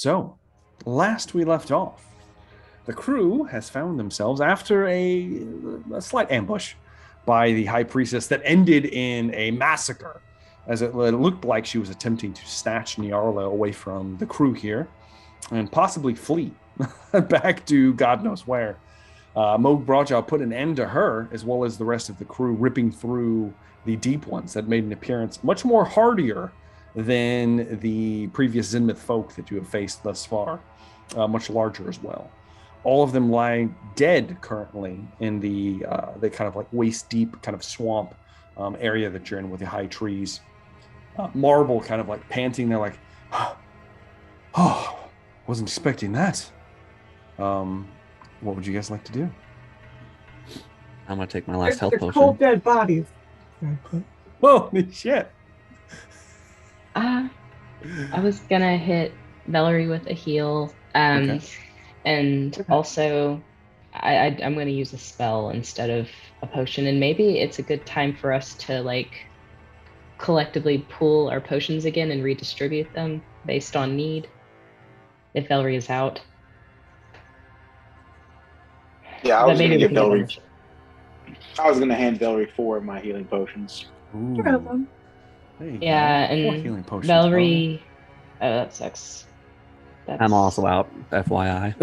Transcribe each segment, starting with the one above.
So, last we left off, the crew has found themselves after a slight ambush by the high priestess that ended in a massacre, as it looked like she was attempting to snatch Nyarla away from the crew here and possibly flee back to God knows where. Moog Braja put an end to her, as well as the rest of the crew, ripping through the deep ones that made an appearance much more hardier than the previous Zenmith folk that you have faced thus far, much larger as well. All of them lie dead currently in the kind of like waist deep kind of swamp area that you're in with the high trees. Marble kind of like panting. They're like, oh, wasn't expecting that. What would you guys like to do? I'm gonna take my last health potion. Cold dead bodies. Holy shit. I was gonna hit Velree with a heal. Okay. And also I'm gonna use a spell instead of a potion, and maybe it's a good time for us to like collectively pool our potions again and redistribute them based on need if Velree is out. Yeah, I was But going to maybe give we can Velree. I was going to hand Velree 4 of my healing potions. Ooh. There you Yeah, go. 4 and healing potions. Velree. Oh, that sucks. I'm also out, FYI.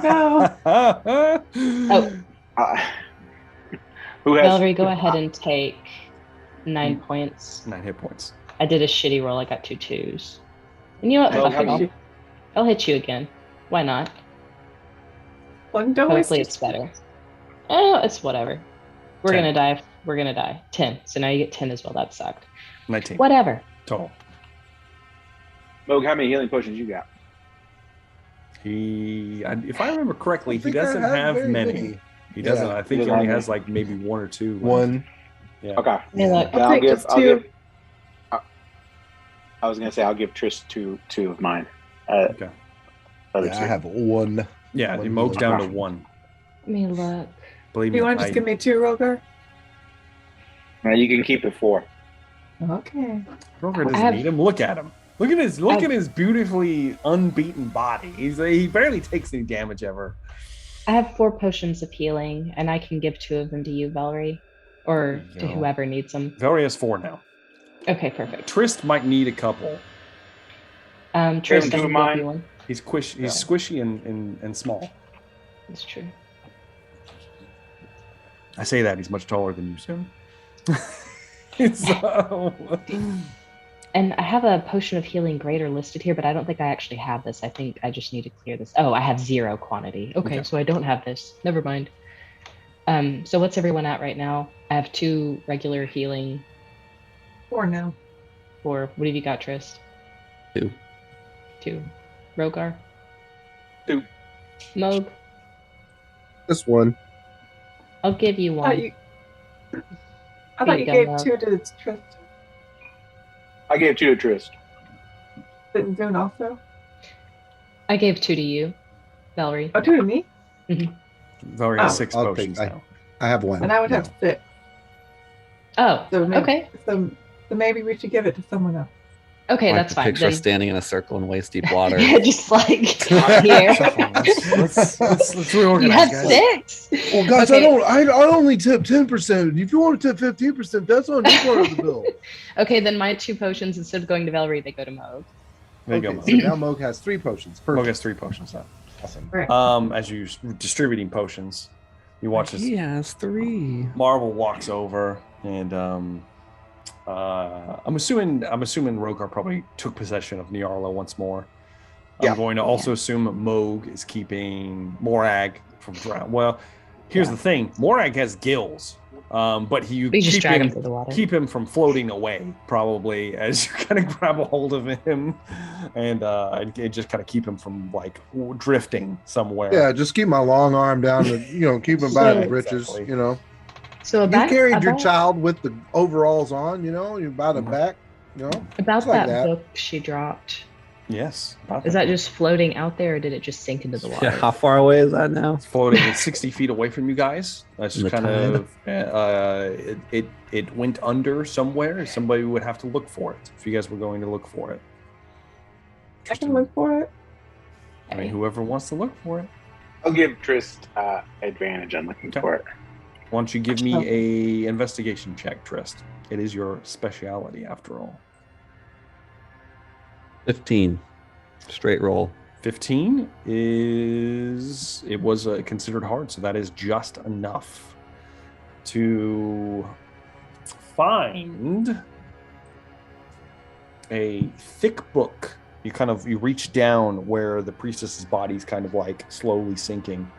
No. Oh, Who has? Velree, go ahead and take 9 points. 9 hit points. I did a shitty roll. I got 2 2s. And you know what? Well, Fuck it. how did I'll hit you again. Why not? One don't waste Hopefully your- it's better. Oh, it's whatever. We're 10. gonna die. We're gonna die. 10. So now you get 10 as well. That sucked. 19 Whatever. total. Moog, how many healing potions you got? If I remember correctly, I he think I doesn't have have very many. many. He doesn't. Yeah. I think he only has like maybe 1 or 2. One. Yeah. Okay. Hey, look. Then I'll take just 2. I was going to say I'll give Trish two of mine. Okay. Other Yeah, two. I have one. Yeah, One he Moog's down to healing. 1. Let me look. Believe Do you me, want to just give me 2, Rogar? Now you can keep it 4. Okay. Roger doesn't I have- need him. Look at him. Look at his beautifully unbeaten body. He barely takes any damage ever. I have 4 potions of healing, and I can give 2 of them to you, Velree, or There you to go. whoever needs them. Velree has 4 now. Okay, perfect. Trist might need a couple. Tristan, two of give mine. you one. He's squishy and small. That's true. I say that he's much taller than you, soon. So, And I have a potion of healing greater listed here, but I don't think I actually have this. I think I just need to clear this. Oh, I have 0 quantity. Okay, Okay. so I don't have this. Never mind. So what's everyone at right now? I have 2 regular healing. 4 now. 4. What have you got, Trist? 2. 2. Rogar? 2. Moog? This one. I'll give you I 1. thought you, I Here thought you you go, gave Moog. 2 to Tristan. I gave 2 to Trist. Didn't Zoon also? I gave 2 to you, Velree. Oh, 2 to me? Velree has Oh. 6 I'll potions take- now. I have one. And I would now. have 6. Oh, So maybe, okay. So maybe we should give it to someone else. Okay, I like that's to fine. picture Then, us standing in a circle in waist deep water. yeah, just like here. Let's You reorganize, had guys. 6. Well, guys, Okay. I only tip 10%. If you want to tip 15%, that's on your part of the bill. Okay, then my 2 potions, instead of going to Velree, they go to Moog. There you Okay, go, so Moog. now Moog has 3 potions. Moog Perfect. has 3 potions now. Awesome. Right. As you're distributing potions, you watch this. He has 3. Marvel walks over, and I'm assuming Rogar probably took possession of Nyarla once more. Yeah. I'm going to also assume Moog is keeping Morag from drown. Well, here's the thing: Morag has gills, but you We just keep drag him through the water. keep him from floating away, probably as you kind of grab a hold of him, and just kind of keep him from like drifting somewhere. Yeah, just keep my long arm down to, keep him by the So- britches, Exactly. So You about, carried your about- child with the overalls on, you're by the back, About It's like that, that. book she dropped. Yes. Is that just floating out there, or did it just sink into the water? Yeah, how far away is that now? It's floating at 60 feet away from you guys? That's just The kind of it went under somewhere. Somebody would have to look for it if you guys were going to look for it. I can look for it. I mean, whoever wants to look for it. I'll give Trist advantage on looking Okay. for it. Why don't you give me a investigation check, Trist? It is your speciality after all. 15. Straight roll. 15 is, it was considered hard, so that is just enough to find a thick book. You reach down where the priestess's body is kind of like slowly sinking.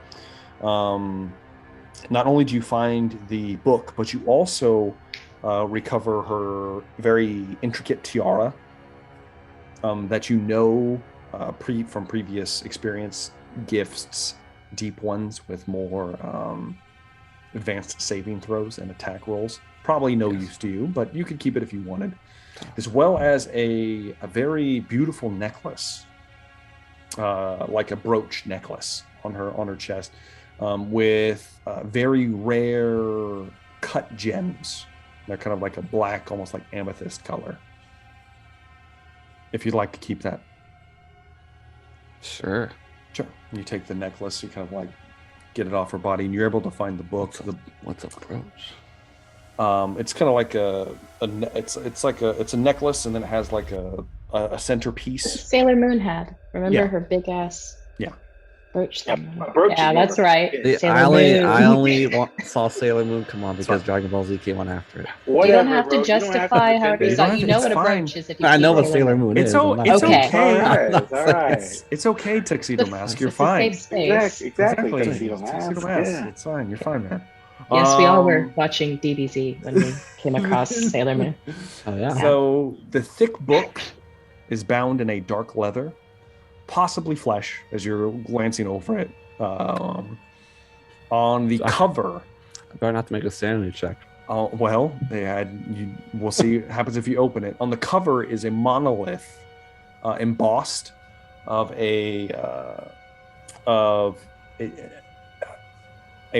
Not only do you find the book, but you also recover her very intricate tiara that you know from previous experience gifts deep ones with more advanced saving throws and attack rolls. Probably no use to you, but you could keep it if you wanted. As well as a very beautiful necklace, like a brooch necklace on her chest, with very rare cut gems. They're kind of like a black, almost like amethyst color. If you'd like to keep that. Sure. Sure. You take the necklace, you kind of like get it off her body, and you're able to find the book. What's a brooch? It's kind of like it's a necklace, and then it has like a centerpiece. Sailor Moon had. Remember Yeah. her big ass Yeah. brooch Yeah, thing? a brooch Yeah, is that's never- right. Yeah. Sailor I Moon. only saw Sailor Moon come on because fine. Dragon Ball Z came on after it. You Whatever, don't have bro. to You don't have to justify how it pretend is. don't to- have You to- know it's what a fine. brooch is if you I see know what Sailor Moon It's is. o- I'm not it's saying- okay. Alright, alright. It's okay, Tuxedo This- Mask. this You're is a fine. safe space. Exactly. Exactly. Tuxedo Tuxedo Mask. Mask. Yeah. It's fine. You're fine, man. Yes, we all were watching DBZ when we came across Sailor Moon. Oh yeah. So the thick book is bound in a dark leather, possibly flesh, as you're glancing over it. On the cover, I better not to make a sanity check. well, we'll see what happens if you open it. On the cover is a monolith embossed of a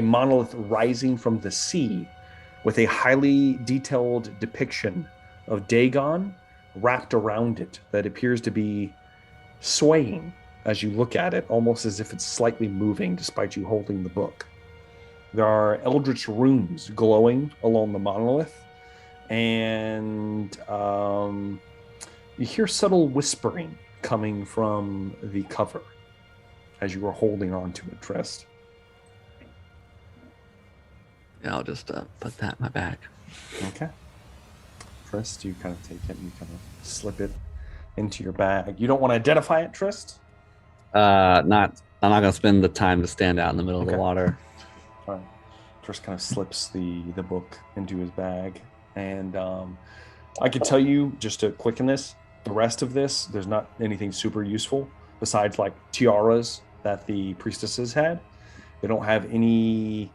monolith rising from the sea, with a highly detailed depiction of Dagon wrapped around it that appears to be swaying as you look at it, almost as if it's slightly moving despite you holding the book. There are eldritch runes glowing along the monolith, and you hear subtle whispering coming from the cover as you are holding on to it, Trist. Yeah, I'll just put that in my bag. Okay. Trist, you kind of take it and you kind of slip it into your bag. You don't want to identify it, Trist? I'm not gonna spend the time to stand out in the middle of Okay. the water. Fine. Trist kind of slips the book into his bag. And I could tell you, just to quicken this, the rest of this, there's not anything super useful besides like tiaras that the priestesses had. They don't have any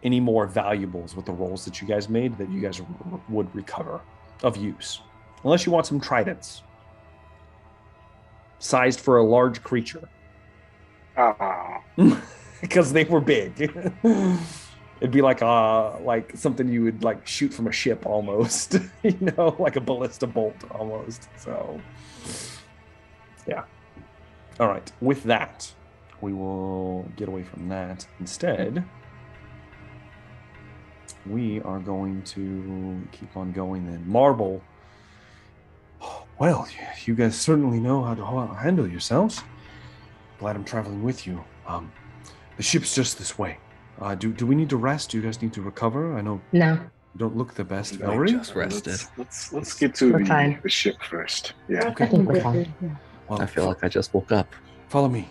more valuables with the rolls that you guys made that you guys would recover of use. Unless you want some tridents. Sized for a large creature. Ah, Because they were big. It'd be like something you would like shoot from a ship almost. Like a ballista bolt almost. So yeah. All right. With that, we will get away from that. Instead, we are going to keep on going then. Marble. Well, you guys certainly know how to handle yourselves. Glad I'm traveling with you. The ship's just this way. Do we need to rest? Do you guys need to recover? I know No. you don't look the best, I Velree. just rested. let's get to We're fine. the ship first. Yeah. Okay. I think we're fine. Well, I feel like I just woke up. follow me.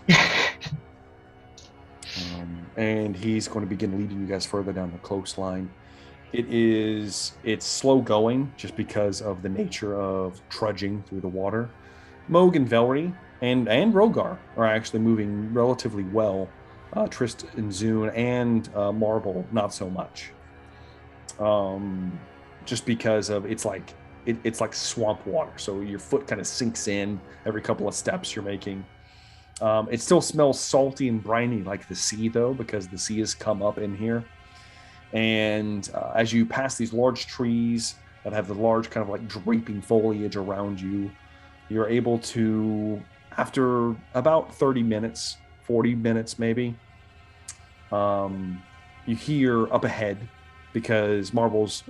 And he's going to begin leading you guys further down the coastline. It's slow going just because of the nature of trudging through the water. Moog and Velree and Rogar are actually moving relatively well. Trist and Zune and Marble not so much. Just because of it's like swamp water, so your foot kind of sinks in every couple of steps you're making. It still smells salty and briny like the sea, though, because the sea has come up in here. And as you pass these large trees that have the large kind of like draping foliage around you, you're able to after about 30 minutes, 40 minutes maybe, you hear up ahead, because Marble's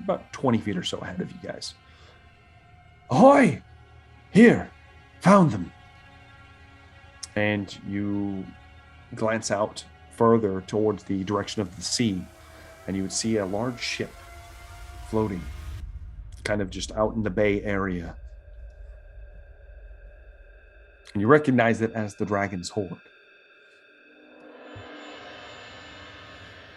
about 20 feet or so ahead of you guys. Ahoy! Here! Found them! And you glance out further towards the direction of the sea, and you would see a large ship floating, kind of just out in the bay area. And you recognize it as the Dragon's Horde.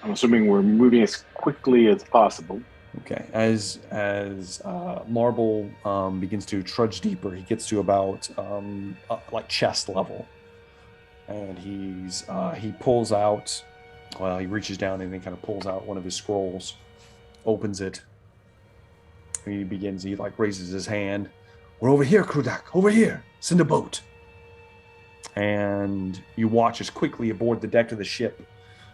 I'm assuming we're moving as quickly as possible. Okay, as Marble begins to trudge deeper, he gets to about like chest level, and he pulls out. Well, he reaches down and then kind of pulls out one of his scrolls, opens it. And he like raises his hand. We're over here, Krudak. Over here. Send a boat. And you watch as quickly aboard the deck of the ship,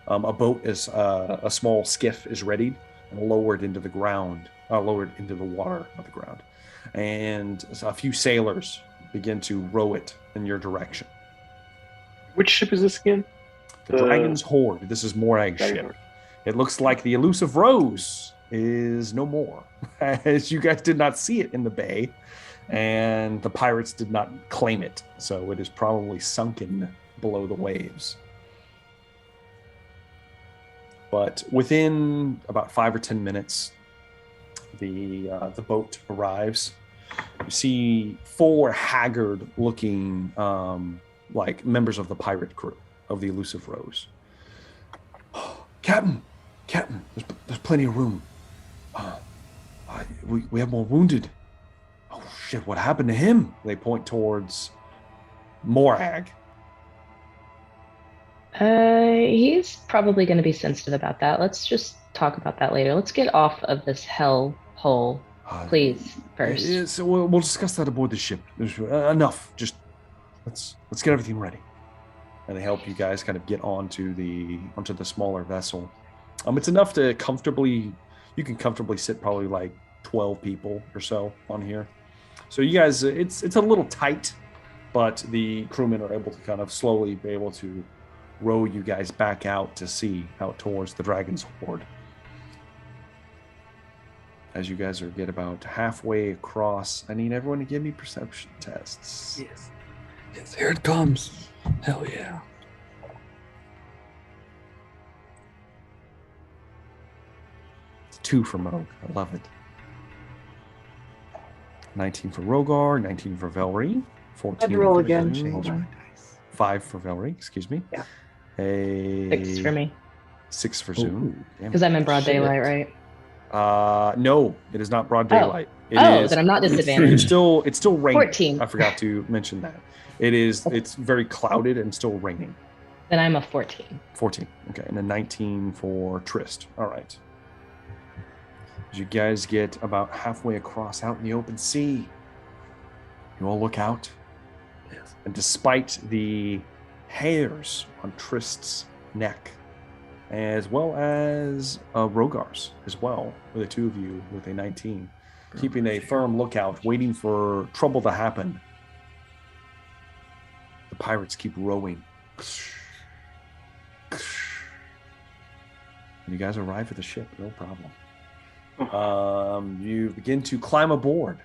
a boat is a small skiff is readied and lowered into the ground, lowered into the water of the ground, and a few sailors begin to row it in your direction. Which ship is this again? The Dragon's Horde. This is Morag's ship. Horde. It looks like the elusive Rose is no more, as you guys did not see it in the bay, and the pirates did not claim it, so it is probably sunken below the waves. But within about 5 or 10 minutes, the boat arrives. You see 4 haggard-looking, like members of the pirate crew of the elusive Rose. Captain, there's plenty of room. We have more wounded. Oh shit! What happened to him? They point towards Morag. He's probably going to be sensitive about that. Let's just talk about that later. Let's get off of this hell hole, please, first. Yeah, so we'll discuss that aboard the ship. There's enough. Just let's get everything ready. And they help you guys kind of get onto the smaller vessel. It's enough to you can comfortably sit probably like 12 people or so on here. So you guys, it's a little tight, but the crewmen are able to kind of slowly be able to row you guys back out to sea, out towards the Dragon's Horde. As you guys get about halfway across, I need everyone to give me perception tests. Yes, here it comes. Hell yeah. It's 2 for Moog. I love it. 19 for Rogar, 19 for Velree, 14 I'd roll for again. Zoom, Change my 5 for Velree, excuse me. Yeah. 6 for me. 6 for Zoom. Because I'm in broad daylight, right? No, it is not broad daylight. Then I'm not disadvantaged. It's still raining. 14. I forgot to mention that. It's very clouded and still raining. Then I'm a 14. 14. Okay, and a 19 for Trist. All right. As you guys get about halfway across out in the open sea, you all look out. Yes. And despite the hairs on Trist's neck, as well as Rogar's as well, for the 2 of you with a 19, keeping a firm lookout, waiting for trouble to happen, the pirates keep rowing. And you guys arrive at the ship, no problem. You begin to climb aboard.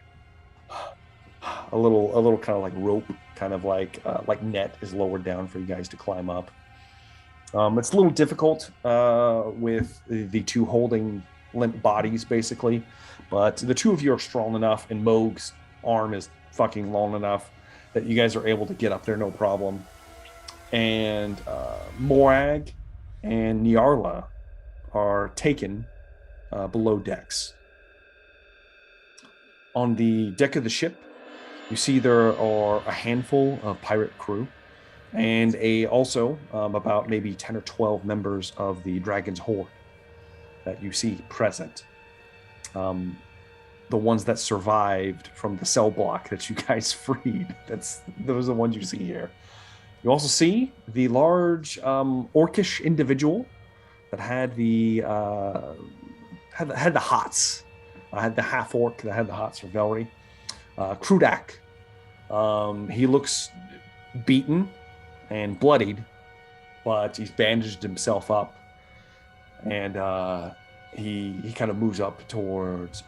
A little kind of like rope, kind of like net is lowered down for you guys to climb up. It's a little difficult with the 2 holding limp bodies, basically, but the 2 of you are strong enough, and Moog's arm is fucking long enough that you guys are able to get up there no problem. And Morag and Nyarla are taken below decks. On the deck of the ship, you see there are a handful of pirate crew, and also about maybe 10 or 12 members of the Dragon's Horde that you see present. The ones that survived from the cell block that you guys freed. Those are the ones you see here. You also see the large orcish individual that had the hots. Had the half orc that had the hots for Velree. Krudak. He looks beaten and bloodied, but he's bandaged himself up, and he kind of moves up towards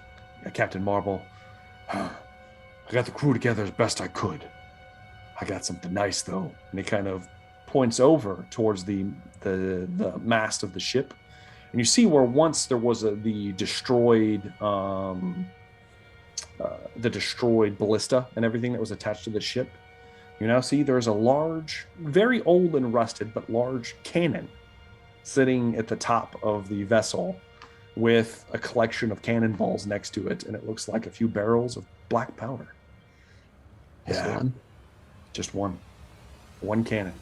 Captain Marble. I got the crew together as best I could. I got something nice though, and he kind of points over towards the mast of the ship, and you see where once there was the destroyed ballista and everything that was attached to the ship. You now see there's a large, very old and rusted, but large cannon sitting at the top of the vessel with a collection of cannonballs next to it, and it looks like a few barrels of black powder. Yeah. Just one cannon.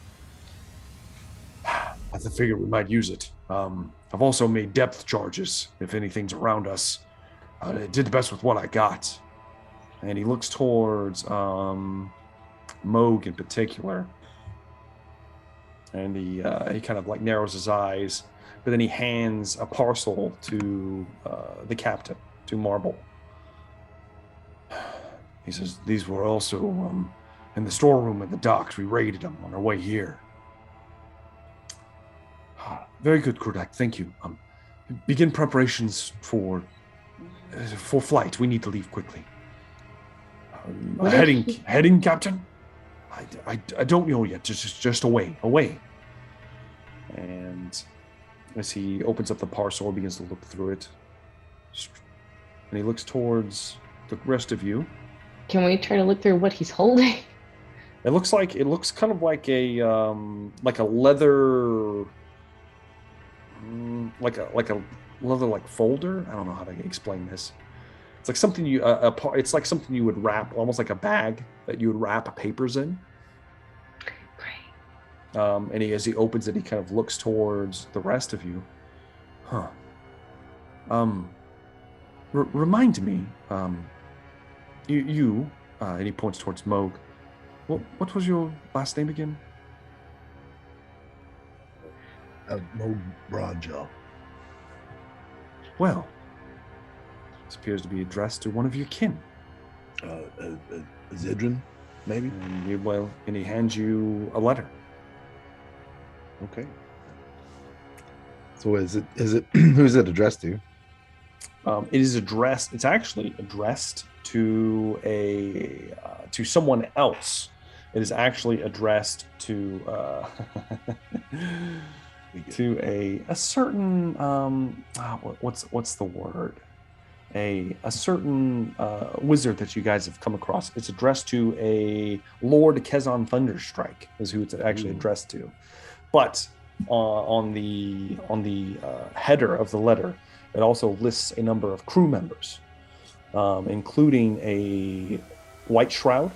I figured we might use it. I've also made depth charges if anything's around us. I did the best with what I got. And he looks towards Moog in particular. And he kind of like narrows his eyes, but then he hands a parcel to the captain, to Marble. He says, these were also in the storeroom at the docks. We raided them on our way here. Very good, Kurdak. Thank you. Begin preparations for flight. We need to leave quickly. Heading, Captain? I don't know yet. Just away. And as he opens up the parcel, he begins to look through it. And he looks towards the rest of you. Can we try to look through what he's holding? It looks kind of like a leather, like a leather folder. I don't know how to explain this. It's like something it's like something you would wrap, almost like a bag that you would wrap papers in. Great. And as he opens it, he kind of looks towards the rest of you. Remind me, you, and he points towards Moog. What was your last name again? Moog Broadjaw. Well, this appears to be addressed to one of your kin. Zidrin, maybe? And he hands you a letter. Okay. So is it who's it addressed to? It's actually addressed to to someone else. It is actually addressed to to a certain what's the word? A certain wizard that you guys have come across. It's addressed to a Lord Kezon Thunderstrike is who it's actually addressed to. But on the header of the letter, it also lists a number of crew members, including a White Shroud,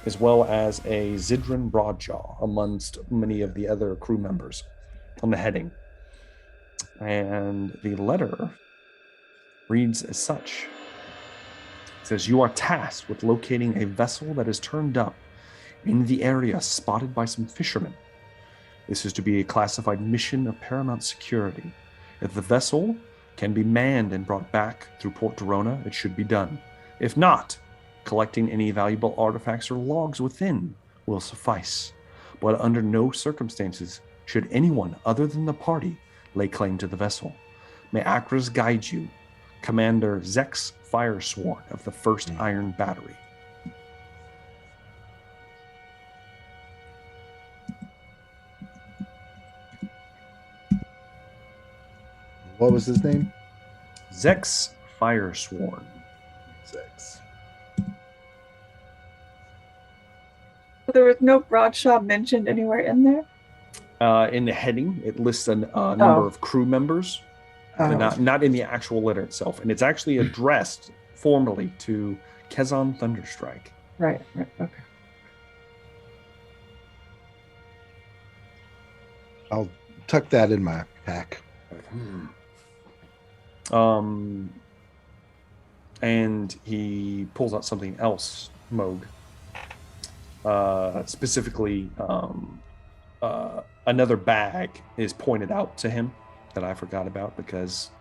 as well as a Zidrin Broadjaw, amongst many of the other crew members on the heading. And the letter reads as such. It says, you are tasked with locating a vessel that is turned up in the area spotted by some fishermen. This is to be a classified mission of paramount security. If the vessel can be manned and brought back through Port Dorona, it should be done. If not, collecting any valuable artifacts or logs within will suffice. But under no circumstances should anyone other than the party lay claim to the vessel. May Akras guide you, Commander Zex Firesworn of the 1st Iron Battery. What was his name? Zex Firesworn. Zex. There was no Broadshaw mentioned anywhere in there? In the heading, it lists a number of crew members, but not in the actual letter itself. And it's actually addressed formally to Kezon Thunderstrike. Right, okay. I'll tuck that in my pack. And he pulls out something else, Moog. Specifically, another bag is pointed out to him that I forgot about because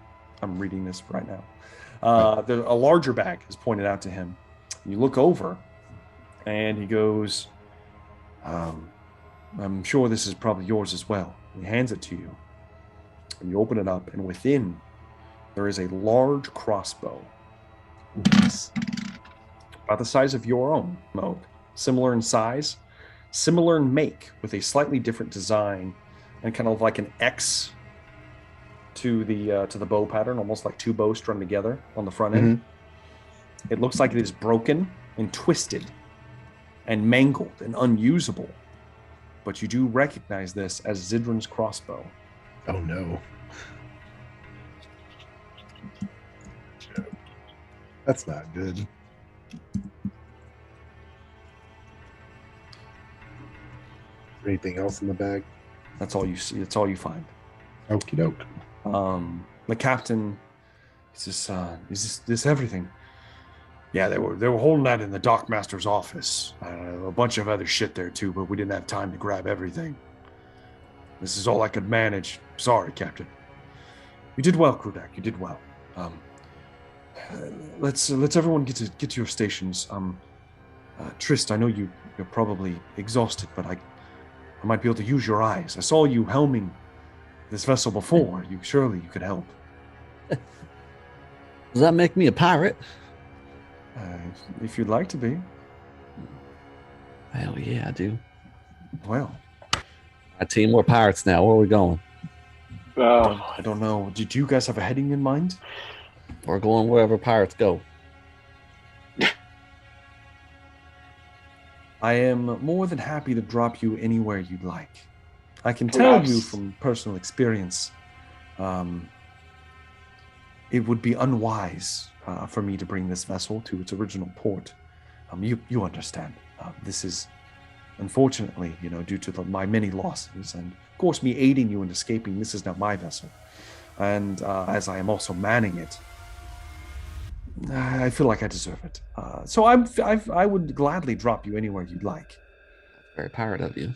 I'm reading this right now. There's a larger bag is pointed out to him. You look over, and he goes, I'm sure this is probably yours as well. He hands it to you. And you open it up, and within there is a large crossbow. It's about the size of your own, Moog. Similar in size, similar in make, with a slightly different design, and kind of like an X to the bow pattern, almost like two bows strung together on the front end. It looks like it is broken and twisted and mangled and unusable. But you do recognize this as Zidron's crossbow. Oh no. That's not good. Anything else in the bag? That's all you see. That's all you find. Okie doke. The captain is this everything? Yeah, they were holding that in the dockmaster's office. A bunch of other shit there too, but we didn't have time to grab everything. This is all I could manage. Sorry, Captain. You did well, Krudak. You did well. Let's everyone get to your stations. Trist, I know you're probably exhausted, but I might be able to use your eyes. I saw you helming this vessel before. Surely you could help. Does that make me a pirate? If you'd like to be. Hell yeah, I do. Well, I team, we're pirates now. Where are we going? I don't know. Did you guys have a heading in mind? We're going wherever pirates go. I am more than happy to drop you anywhere you'd like. I can tell you from personal experience, it would be unwise for me to bring this vessel to its original port. You understand. This is, unfortunately, due to my many losses, and of course me aiding you in escaping, this is not my vessel. And as I am also manning it, I feel like I deserve it. So I would gladly drop you anywhere you'd like. Very pirate of you.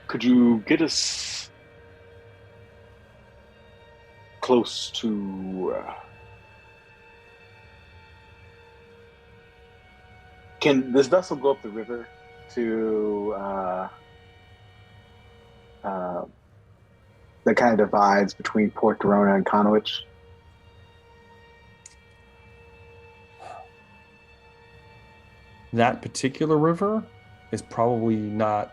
Could you get us close to? Can this vessel go up the river to that kind of divides between Port Dorona and Conowitch? That particular river is probably not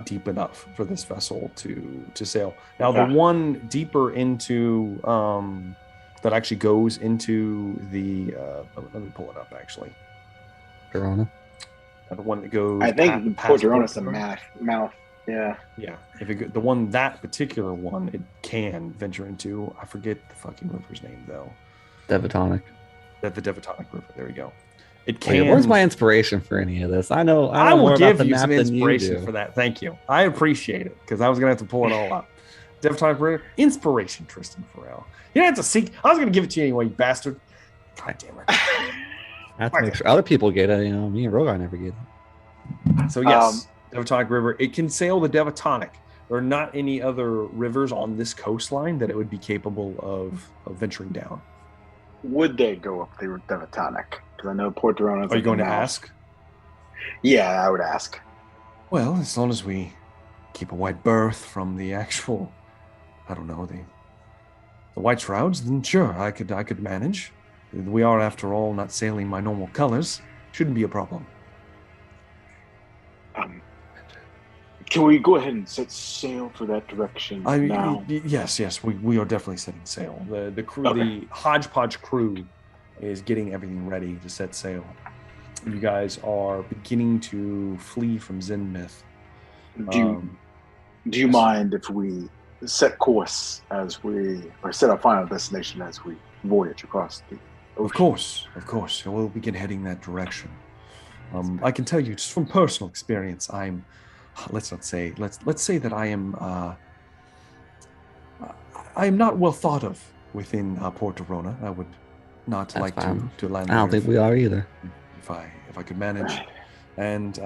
deep enough for this vessel to sail. Now, the one deeper into that actually goes into the let me pull it up actually. Dorona. The one that goes. I think Port Dorona's the mouth. Yeah. Yeah. If the one, that particular one, it can venture into. I forget the fucking river's name though. Devatonic. The Devatonic River. There we go. It can. Wait, where's my inspiration for any of this? I know I will more give about the you map some than inspiration you do. for that. Thank you. I appreciate it because I was gonna have to pull it all up. Devatonic River. Inspiration, Tristan Farrell. You don't have to seek. I was gonna give it to you anyway, you bastard. God damn it. I have to make sure other people get it. Me and Rogar never get it. So yes, Devatonic River. It can sail the Devatonic. There are not any other rivers on this coastline that it would be capable of venturing down. Would they go up the Devatonic? Because I know Port Dorona. Are you going to ask? Yeah, I would ask. Well, as long as we keep a white berth from the actual, I don't know, the white shrouds, then sure, I could manage. We are, after all, not sailing my normal colors. Shouldn't be a problem. Can we go ahead and set sail for that direction now? Yes, we are definitely setting sail. The crew, Okay. the hodgepodge crew, is getting everything ready to set sail. You guys are beginning to flee from Zenmith. Do you mind if we set course set our final destination as we voyage across the ocean? Of course. We'll begin heading that direction. I can tell you, just from personal experience, let's say that I am not well thought of within Port Dorona. I would not That's like fine. to land. I don't think we are either. If I could manage, and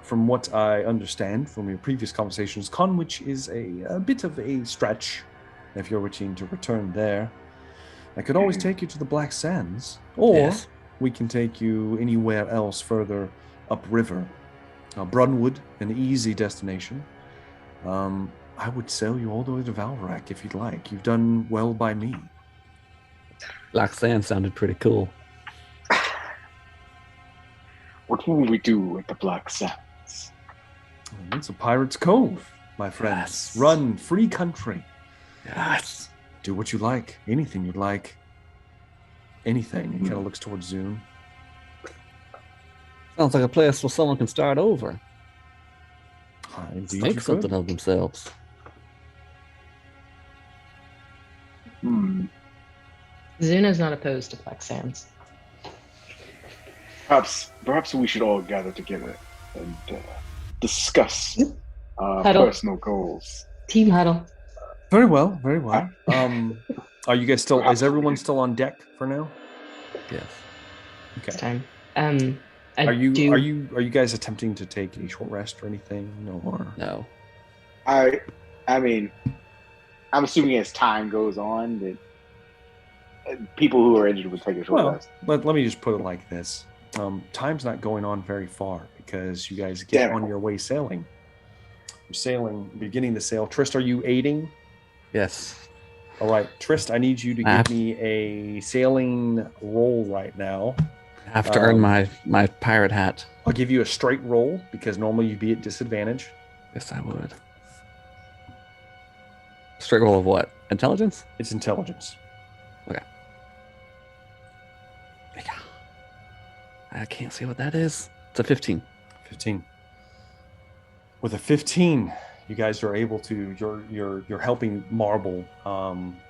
from what I understand from your previous conversations, Conwich is a bit of a stretch if you're wishing to return there. I could always take you to the Black Sands, or Yes. we can take you anywhere else further upriver. Brunwood, an easy destination. I would sail you all the way to Velree if you'd like. You've done well by me. Black Sand sounded pretty cool. What will we do at the Black Sands? It's a pirate's cove, my friends. Yes. Run, free country. Yes. Do what you like, anything you'd like. Anything. He kind of looks towards Zoom. Sounds like a place where someone can start over. Indeed, Make you something could. of themselves. Zuna's not opposed to Black Sands. Perhaps we should all gather together and discuss Huddle. personal goals. Team huddle. Very well, very well. Are you guys still? Is everyone still on deck for now? Yes. It's Okay. time. Are you guys attempting to take a short rest or anything? Or No. I mean, I'm assuming as time goes on that people who are injured will take a short well, rest. let me just put it like this: time's not going on very far because you guys get Damn. on your way sailing. You're sailing, beginning to sail. Trist, are you aiding? Yes. All right, Trist, I need you to give me a sailing roll right now. I have to earn my pirate hat. I'll give you a straight roll because normally you'd be at disadvantage. Yes, I would. Straight roll of what? Intelligence? It's intelligence. Okay. I can't see what that is. It's a 15. 15. With a 15, you guys are able to. You're helping Marble.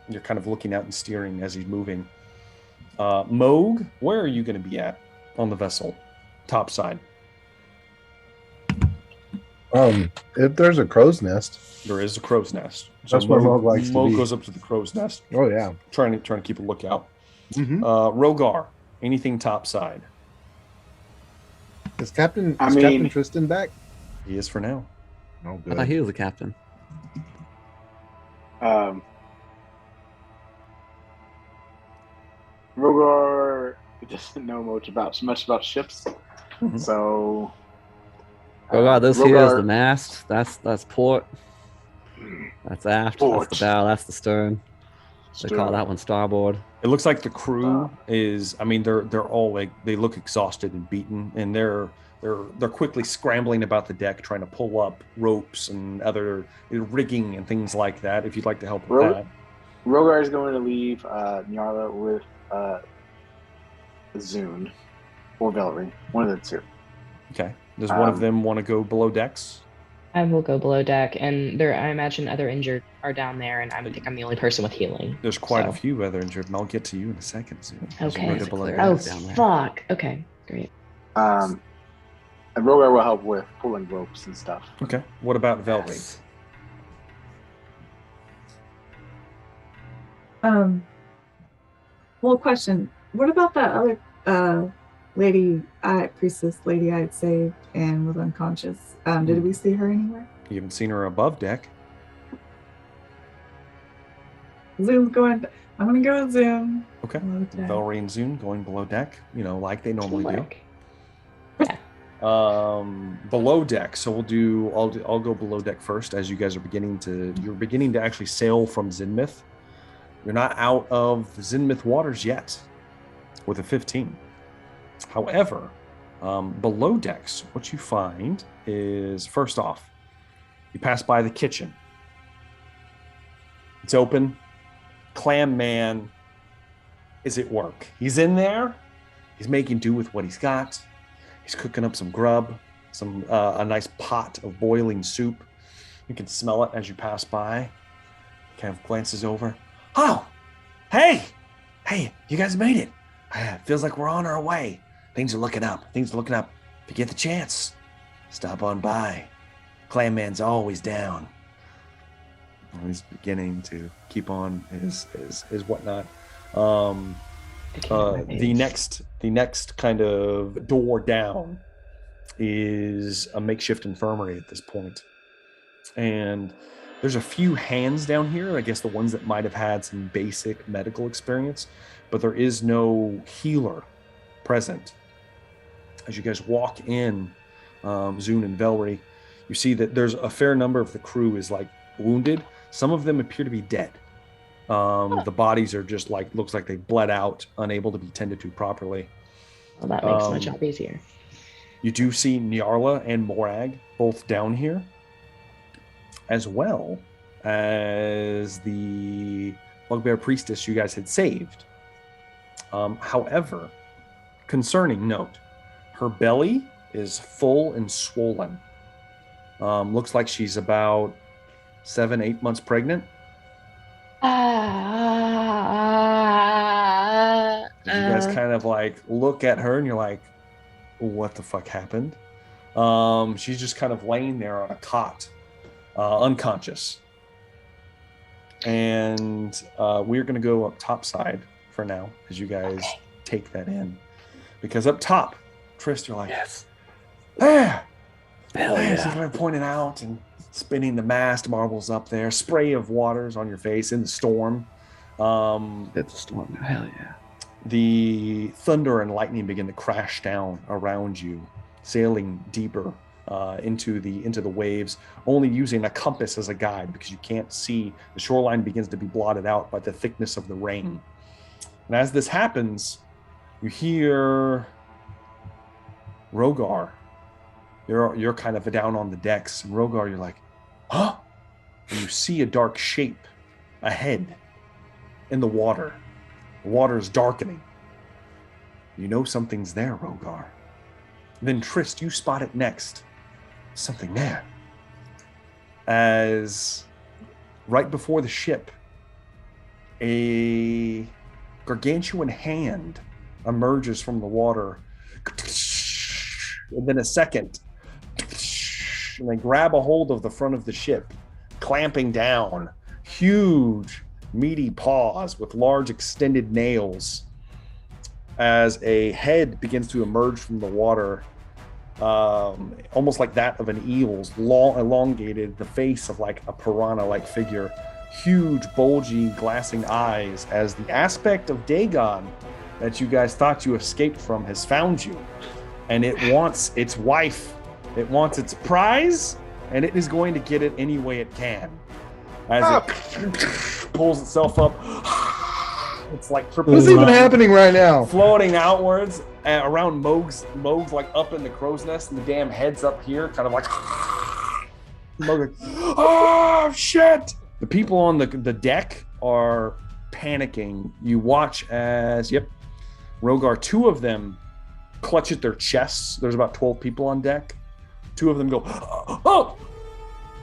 You're kind of looking out and steering as he's moving. Moog, where are you going to be at on the vessel? Top side. If there's a crow's nest. There is a crow's nest. That's where Moog likes to be. goes up to the crow's nest, Oh yeah. trying to keep a lookout. Mm-hmm. Rogar, anything top side? Is Captain Tristan back? He is for now. Oh, I good. thought he was a captain. Rogar doesn't know much about ships, Mhm. so. Oh god, this here is Rogar- the mast. That's port. That's aft. Port. That's the bow. That's the stern. They call that one starboard. It looks like the crew is. I mean, they're all like they look exhausted and beaten, and they're quickly scrambling about the deck, trying to pull up ropes and other rigging and things like that. If you'd like to help with that, Rogar is going to leave Nyarla with Zune or Velree, one of the two. okay. Does one of them want to go below decks? I will go below deck, and I imagine other injured are down there, and I think I'm the only person with healing. There's quite a So- few other injured, and I'll get to you in a second. Soon. Okay. We'll go below Clear. Oh, decks. down there. fuck. Okay, great. And Rogar will help with pulling ropes and stuff. Okay. What about Velree? Yes. Well, question. What about that other priestess lady I had saved and was unconscious? Did we see her anywhere? You haven't seen her above deck. Zoom's going. I'm gonna go with Zoom. Okay. Below deck. Velree and Zune going below deck. You know, like they normally do. Teamwork. Below deck, so I'll go below deck first as you guys are beginning to actually sail from Zinmith. You're not out of the Zinmith waters yet with a 15. However, below decks, what you find is, first off, you pass by the kitchen. It's open. Clam Man is at work. He's in there. He's making do with what he's got. He's cooking up some grub, a nice pot of boiling soup. You can smell it as you pass by. Kind of glances over. Oh, hey, you guys made it. Feels like we're on our way. Things are looking up. If you get the chance, stop on by. Clam Man's always down. And he's beginning to keep on his whatnot. The next kind of door down is a makeshift infirmary at this point. And There's a few hands down here, I guess the ones that might have had some basic medical experience, but there is no healer present. As you guys walk in, Zune and Velree, you see that there's a fair number of the crew is like wounded. Some of them appear to be dead. The bodies are just like, looks like they bled out, unable to be tended to properly. Well, that makes my job easier. You do see Nyarla and Morag both down here, as well as the bugbear priestess you guys had saved. However, concerning note, her belly is full and swollen. Looks like she's about 7-8 months pregnant. You guys kind of like look at her and you're like, what the fuck happened? She's just kind of laying there on a cot, unconscious. And we're going to go up topside for now as you guys take that in. Because up top, Trist, you're like, yes. Hell yeah. So I'm pointing out and spinning the mast marbles up there, spray of waters on your face in the storm. It's a storm. Hell yeah. The thunder and lightning begin to crash down around you, sailing deeper into the waves, only using a compass as a guide because you can't see. The shoreline begins to be blotted out by the thickness of the rain. And as this happens, you hear Rogar. You're kind of down on the decks, and Rogar, you're like, huh? And you see a dark shape ahead in the water. The water is darkening. You know something's there, Rogar. Then Trist, you spot it next. Something there. As right before the ship, a gargantuan hand emerges from the water. And then a second. And they grab a hold of the front of the ship, clamping down. Huge, meaty paws with large extended nails. As a head begins to emerge from the water, almost like that of an eel's, long, elongated, the face of like a piranha-like figure. Huge, bulgy, glassing eyes, as the aspect of Dagon that you guys thought you escaped from has found you. And it wants its wife. It wants its prize, and it is going to get it any way it can. As it pulls itself up, it's like triple. What's even happening right now? Floating outwards around Moog's like up in the crow's nest, and the damn head's up here, kind of like. Moog like, oh shit! The people on the deck are panicking. You watch as Rogar, two of them clutch at their chests. There's about 12 people on deck. Two of them go, oh!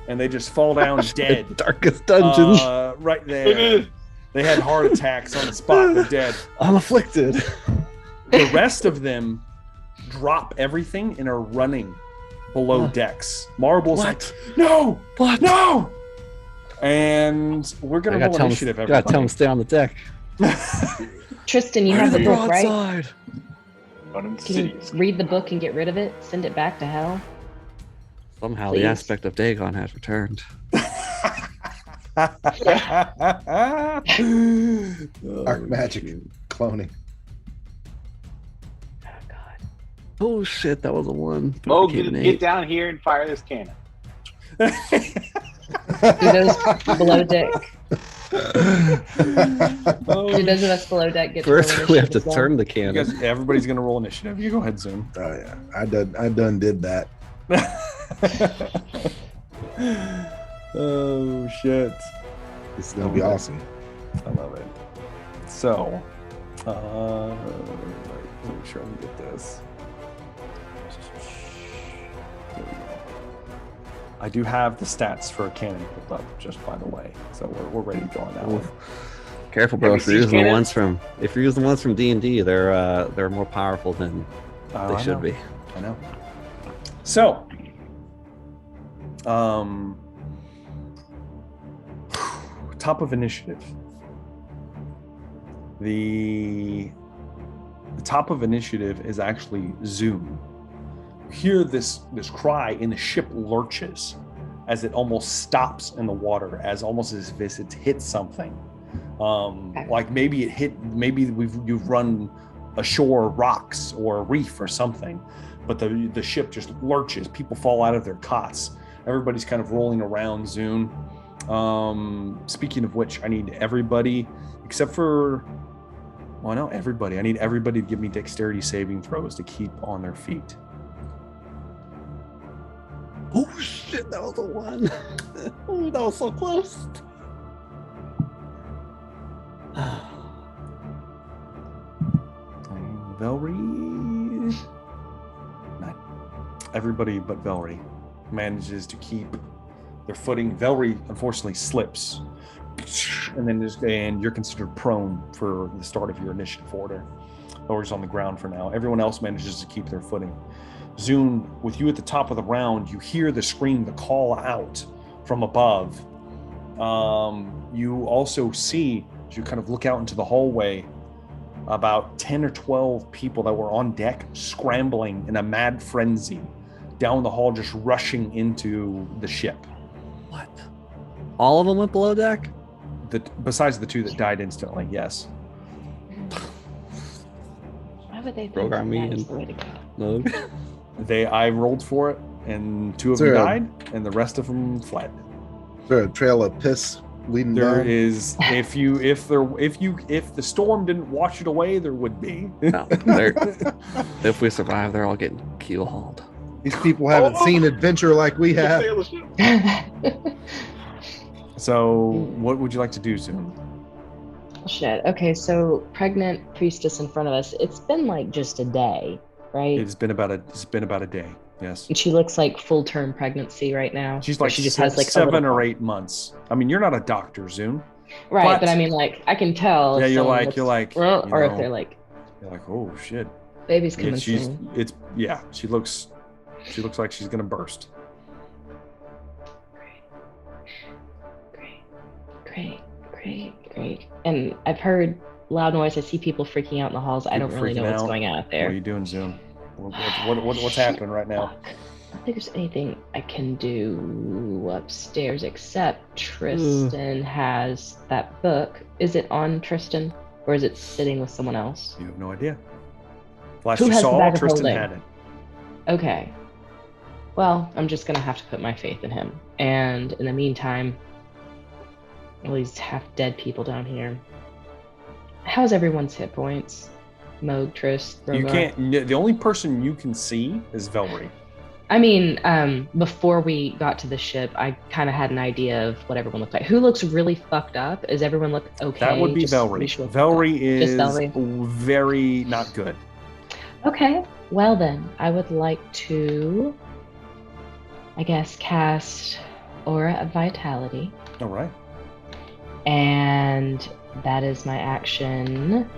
And they just fall down dead. Darkest dungeons. Right there. They had heart attacks on the spot. They're dead. I'm afflicted. The rest of them drop everything and are running below decks. Marble's like, no! What? No! And we're going to roll initiative, everybody. Gotta tell them to stay on the deck. Tristan, you have the book, right? Can you read the book and get rid of it? Send it back to hell? Somehow Please. the aspect of Dagon has returned. Dark magic cloning. Oh, God. Oh shit, that was a 1. Mo, get down here and fire this cannon. Do those below deck? Do those of us below deck get First, to roll we have to initiative as well? turn the cannon. Everybody's going to roll initiative. You go ahead, Zoom. Oh yeah, I done did that. Oh shit! This is gonna be awesome. I love it. So, let me make sure I can get this. There we go. I do have the stats for a cannon pulled up, just by the way, so we're ready to go on that one. Careful, bro. If you're using the ones from D&D, they're more powerful than they should be. I know. So, top of initiative. The top of initiative is actually Zoom. You hear this cry, and the ship lurches as it almost stops in the water, as almost as if it hit something. Like maybe you've run ashore rocks or a reef or something, but the ship just lurches. People fall out of their cots. Everybody's kind of rolling around. Zune. Speaking of which, I need everybody except for, well, no, everybody. I need everybody to give me dexterity saving throws to keep on their feet. Oh shit, that was a 1. Oh, that was so close. Velree. Everybody but Velree manages to keep their footing. Velree unfortunately slips, and you're considered prone for the start of your initiative order. Velree's on the ground for now. Everyone else manages to keep their footing. Zune, with you at the top of the round, you hear the scream, the call out from above. You also see, as you kind of look out into the hallway, about 10 or 12 people that were on deck scrambling in a mad frenzy down the hall, just rushing into the ship. What? All of them went below deck? Besides the 2 that died instantly, yes. Why would they think Program me that is in. the way to go? No. I rolled for it, and 2 of them died, and the rest of them fled. Is there a trail of piss leading There down? is, if the storm didn't wash it away, there would be. No, if we survive, they're all getting keel hauled. These people haven't seen adventure like we have. So, what would you like to do, Zoom? Shit. Okay, so pregnant priestess in front of us. It's been like just a day, right? It's been about a day. Yes. And she looks like full-term pregnancy right now. She's Or like she just has like a 7 little or bump. 8 months. I mean, you're not a doctor, Zoom. Right, but I mean, like I can tell. Yeah, if you're someone like, looks- you or if know, they're like, you're like, oh shit. baby's coming And soon. she looks like she's gonna burst. Great. And I've heard loud noise. I see people freaking out in the halls. I don't People really know freaking what's out. going on out What there. are you doing, Zoom? What's happening right now? Fuck. I don't think there's anything I can do upstairs except Tristan has that book. Is it on Tristan or is it sitting with someone else? You have no idea. Last Who you has the saw, bag of Tristan holding? had it. Okay. Well, I'm just gonna have to put my faith in him. And in the meantime, all these half-dead people down here. How's everyone's hit points? Moog, Trist, You Rogar? can't. The only person you can see is Velree. I mean, before we got to the ship, I kind of had an idea of what everyone looked like. Who looks really fucked up? Does everyone look okay? That would be Just Velree. make sure- Velree Just is Velree. very not good. Okay, well then, I would like to, I guess, cast Aura of Vitality. All right. And that is my action.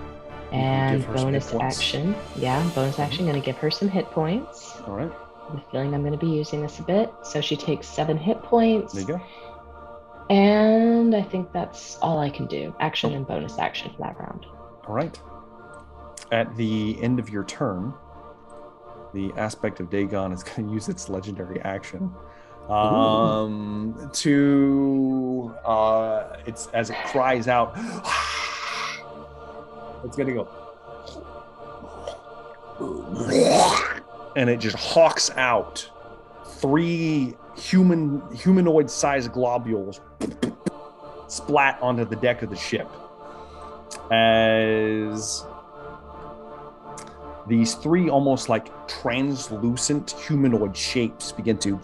And give her some bonus hit points. action. Yeah, bonus action. Gonna give her some hit points. All right. I have a feeling I'm gonna be using this a bit. So she takes 7 hit points. There you go. And I think that's all I can do. Action and bonus action for that round. All right. At the end of your turn, the aspect of Dagon is going to use its legendary action it's as it cries out, it's going to go, and it just hawks out 3 humanoid-sized globules splat onto the deck of the ship as these 3 almost like translucent humanoid shapes begin to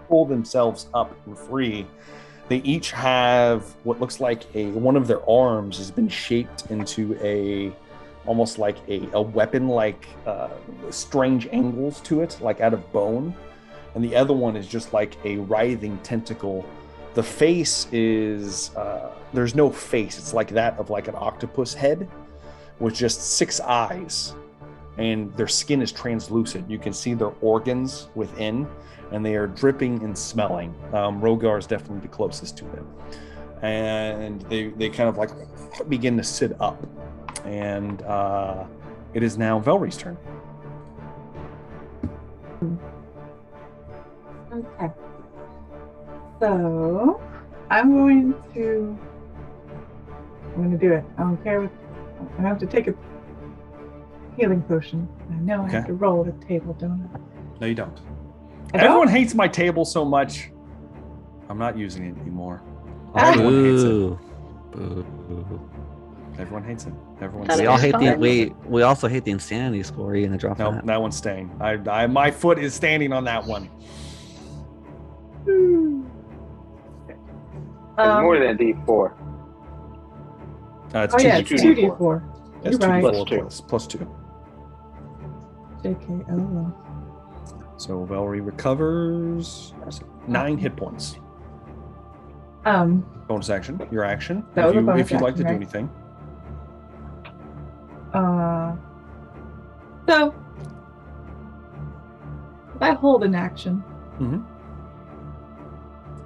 pull themselves up and free. They each have what looks like one of their arms has been shaped into almost like a weapon, like strange angles to it, like out of bone. And the other one is just like a writhing tentacle. The face is, there's no face. It's like that of like an octopus head with just 6 eyes. And their skin is translucent. You can see their organs within, and they are dripping and smelling. Rogar is definitely the closest to them. And they kind of like begin to sit up. And it is now Velree's turn. Okay. So I'm going to do it. I don't care. I have to take a healing potion. I know I have to roll at the table, don't I? No, you don't. I don't? Everyone hates my table so much. I'm not using it anymore. Everyone hates it. Boo. Everyone hates it. Everyone. That's We all hate fine. we also hate the insanity score. You're gonna drop No, that. that one's staying. My foot is standing on that one. It's more than D4. It's Oh yeah, it's 2d4. 2d4. It's You're right. 2d4 plus 2. JK. So Velree recovers 9 hit points. Bonus action. Your action. That was a bonus if you'd like to action, do right? anything. So if I hold an action, Mhm.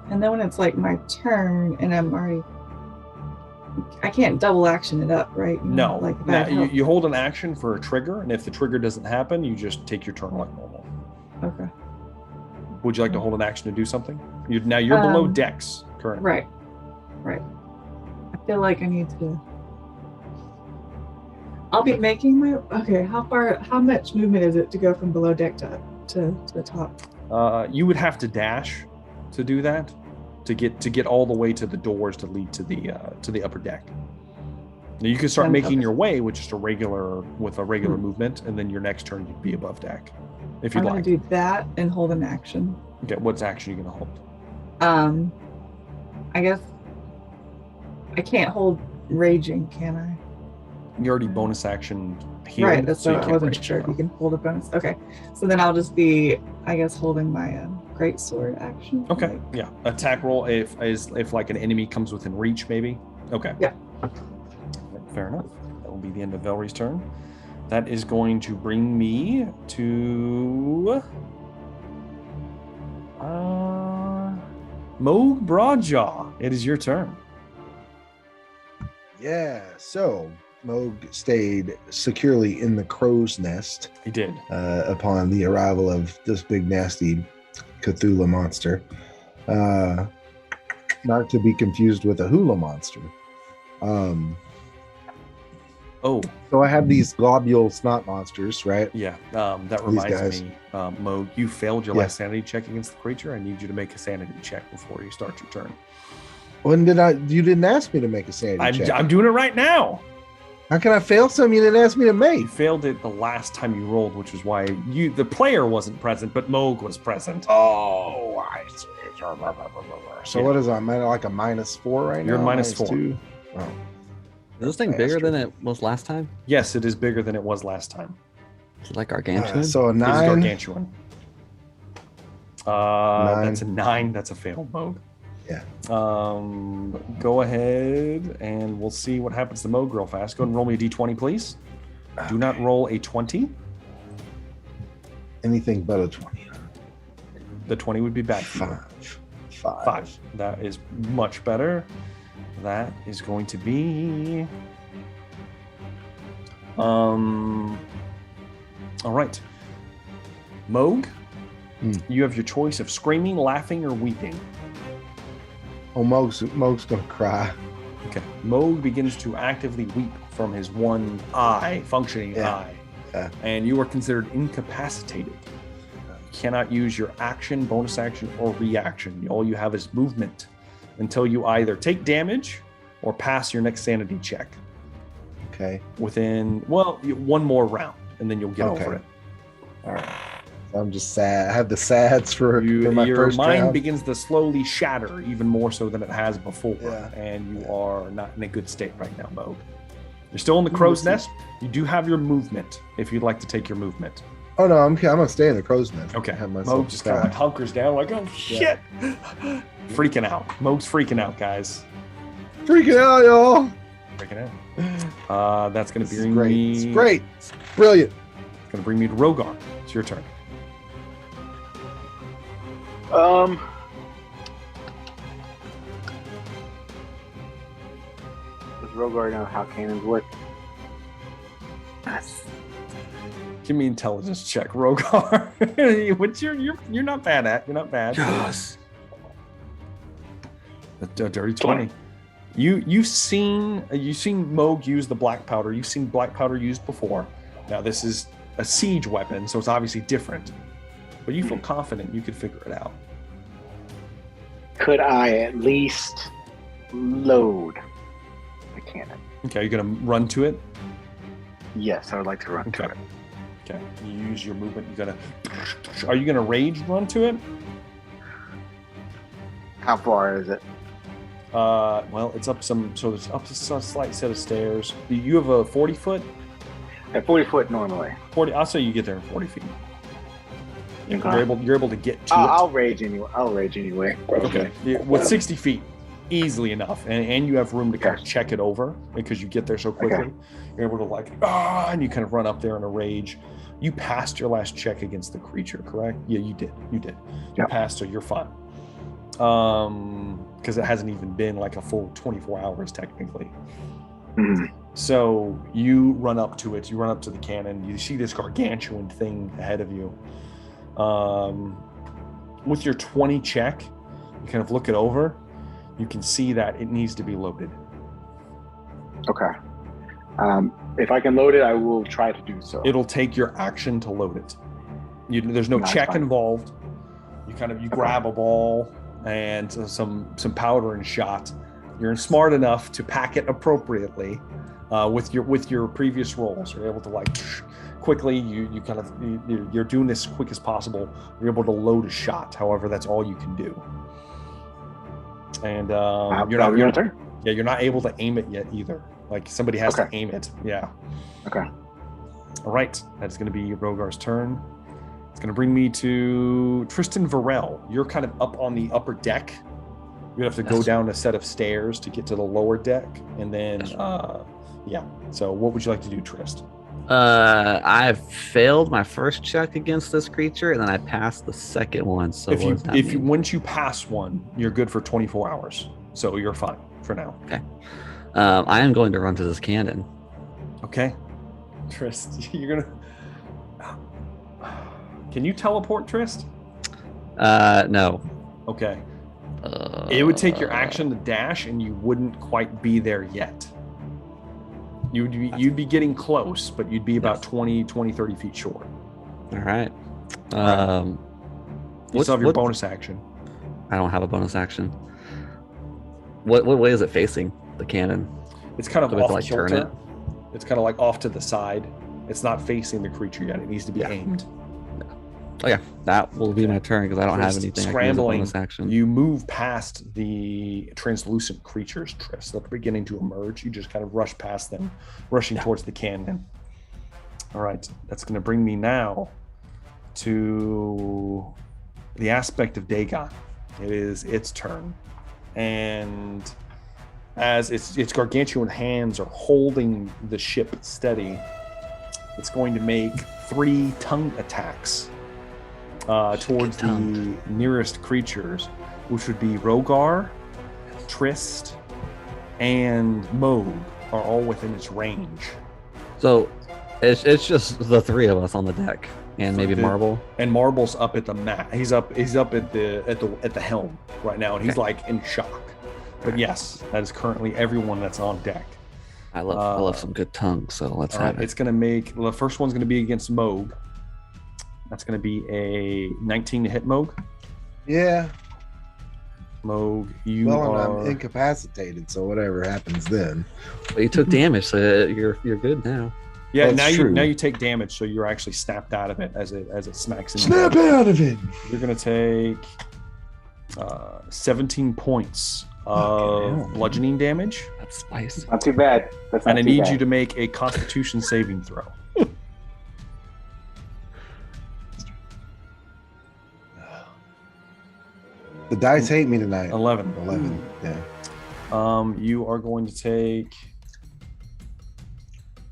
and then when it's like my turn, and I can't double action it up, right? You know, No. like if I Now, had help. you hold an action for a trigger, and if the trigger doesn't happen, you just take your turn like normal. Okay. Would you like to hold an action to do something? You're below Dex currently. Right. I feel like I need to. I'll be making my. Okay, how much movement is it to go from below deck to the top? You would have to dash to do that, to get all the way to the doors to lead to the upper deck. Now you can start making your way with just a regular movement, and then your next turn you'd be above deck, if you'd I'm like. gonna do that and hold an action. Okay, what's action are you gonna hold? I guess I can't hold raging, can I? You already bonus action healed, Right, that's so you what I can't wasn't rage sure if now. you can hold a bonus. Okay, so then I'll just be, I guess, holding my great sword action. Okay, Like, yeah. Attack roll if like an enemy comes within reach, maybe. Okay. Yeah. Fair enough. That will be the end of Velree's turn. That is going to bring me to Moog Broadjaw. It is your turn. Yeah, so Moog stayed securely in the crow's nest He did. upon the arrival of this big nasty Cthulhu monster. Not to be confused with a hula monster. Oh, So I have these globule snot monsters, right? yeah. That These reminds guys. me, Moog, you failed your Yeah. last sanity check against the creature. I need you to make a sanity check before you start your turn. When did you didn't ask me to make a sanity check. I'm doing it right now. How can I fail something you didn't ask me to make? You failed it the last time you rolled, which is why the player wasn't present, but Moog was present. Oh, I see. So Yeah. what is I'm at like a -4 right now? You're -4. -2? Oh. Is this thing bigger than it was last time? Yes, it is bigger than it was last time. Is it like gargantuan? So a It is 9. gargantuan. That's a 9. That's a failed Moog. Yeah. Go ahead and we'll see what happens to Moog real fast. Go ahead and roll me a d20, please. Do not roll a 20. Anything but a 20. The 20 would be bad for you. 5. That is much better. That is going to be. All right. Moog, you have your choice of screaming, laughing, or weeping. Oh, Moog's gonna cry. Okay. Moog begins to actively weep from his one eye, functioning Yeah. eye. Yeah. And you are considered incapacitated. You cannot use your action, bonus action, or reaction. All you have is movement until you either take damage or pass your next sanity check Okay. within, one more round, and then you'll get Okay. over it. All right. I'm just sad. I have the sads for my Your first mind round. begins to slowly shatter even more so than it has before, Yeah. and you are not in a good state right now, Moog. You're still in the crow's nest. You do have your movement if you'd like to take your movement. Oh no, I'm gonna stay in the crow's nest. Okay. Have myself Moog just kind of like hunkers down, like, oh shit, freaking out. Moog's freaking out, guys. freaking out, y'all. Freaking out. That's gonna This is bring great. me. It's great. It's brilliant. It's gonna bring me to Rogar. It's your turn. Does Rogar know how cannons work? Give me intelligence check, Rogar. Which you're not bad at. You're not bad. Yes. A dirty 20. You've seen Moog use the black powder. You've seen black powder used before. Now this is a siege weapon, so it's obviously different. But you feel confident you could figure it out. Could I at least load the cannon? Okay, you're gonna run to it? Yes, I would like to run to it. Okay. You use your movement, are you gonna rage run to it? How far is it? Well, it's up there's up a slight set of stairs. You have a 40 foot? At 40 foot normally. 40. I'll say you get there in 40 feet. Okay. You're able to get to it. I'll rage anyway. Okay. With 60 feet, easily enough, and you have room to kind of check it over because you get there so quickly. Okay. You're able to and you kind of run up there in a rage. You passed your last check against the creature, correct? Yeah, you did. You passed, so you're fine. Because it hasn't even been like a full 24 hours technically. Mm-hmm. So you run up to it. You run up to the cannon. You see this gargantuan thing ahead of you. With your 20 check, you kind of look it over. You can see that it needs to be loaded. Okay. If I can load it, I will try to do so. It'll take your action to load it. There's no check involved. You grab a ball and some powder and shot. You're smart enough to pack it appropriately with your previous rolls. You're able to quickly. You're doing this as quick as possible. You're able to load a shot. However, that's all you can do. And you're not able to aim it yet either. Like somebody has to aim it. Yeah. Okay. All right. That's going to be Rogar's turn. It's going to bring me to Tristan Varel. You're kind of up on the upper deck. You have to go down a set of stairs to get to the lower deck, and then So, what would you like to do, Trist? I've failed my first check against this creature, and then I passed the second one. So once you pass one, you're good for 24 hours. So you're fine for now. Okay. I am going to run to this cannon. Okay. Trist, you're gonna. Can you teleport, Trist? No. Okay. It would take your action to dash, and you wouldn't quite be there yet. You'd be getting close, but you'd be about 20, 30 feet short. All right. You still have your bonus action. I don't have a bonus action. What way is it facing, the cannon? It's kind of off kilter. Turn it? It's kind of like off to the side. It's not facing the creature yet. It needs to be aimed. Okay, that will be my turn because I don't have anything. Scrambling, bonus action. You move past the translucent creatures, Triss. They're beginning to emerge. You just kind of rush past them, rushing towards the cannon. All right, that's going to bring me now to the aspect of Dagon. It is its turn, and as its gargantuan hands are holding the ship steady, it's going to make 3 tongue attacks towards the nearest creatures, which would be Rogar, Trist, and Moog are all within its range. So it's just the 3 of us on the deck, and maybe Marble. And Marble's up at the mat. He's up at the helm right now, and he's like in shock. But yes, that is currently everyone that's on deck. I love some good tongue, so let's have it. It's going to make the first one's going to be against Moog. That's going to be a 19 to hit Moog. Yeah. Moog, I'm incapacitated, so whatever happens then. Well, you took damage, so you're good now. Yeah, now you take damage, so you're actually snapped out of it as it smacks into Snap out of it. You're going to take 17 points of bludgeoning damage. That's spicy. Not too bad. I need you to make a Constitution saving throw. The dice hate me tonight. 11. Yeah. You are going to take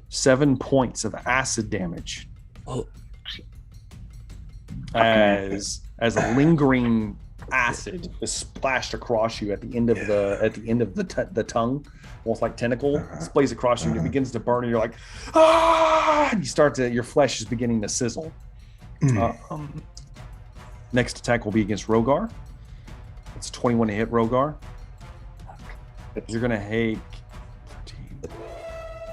7 points of acid damage. Oh. As a lingering acid is splashed across you at the end of the tongue, almost like tentacle, sprays across you, and it begins to burn, and you're like, ah! And your flesh is beginning to sizzle. Next attack will be against Rogar. It's 21 to hit Rogar. You're going to take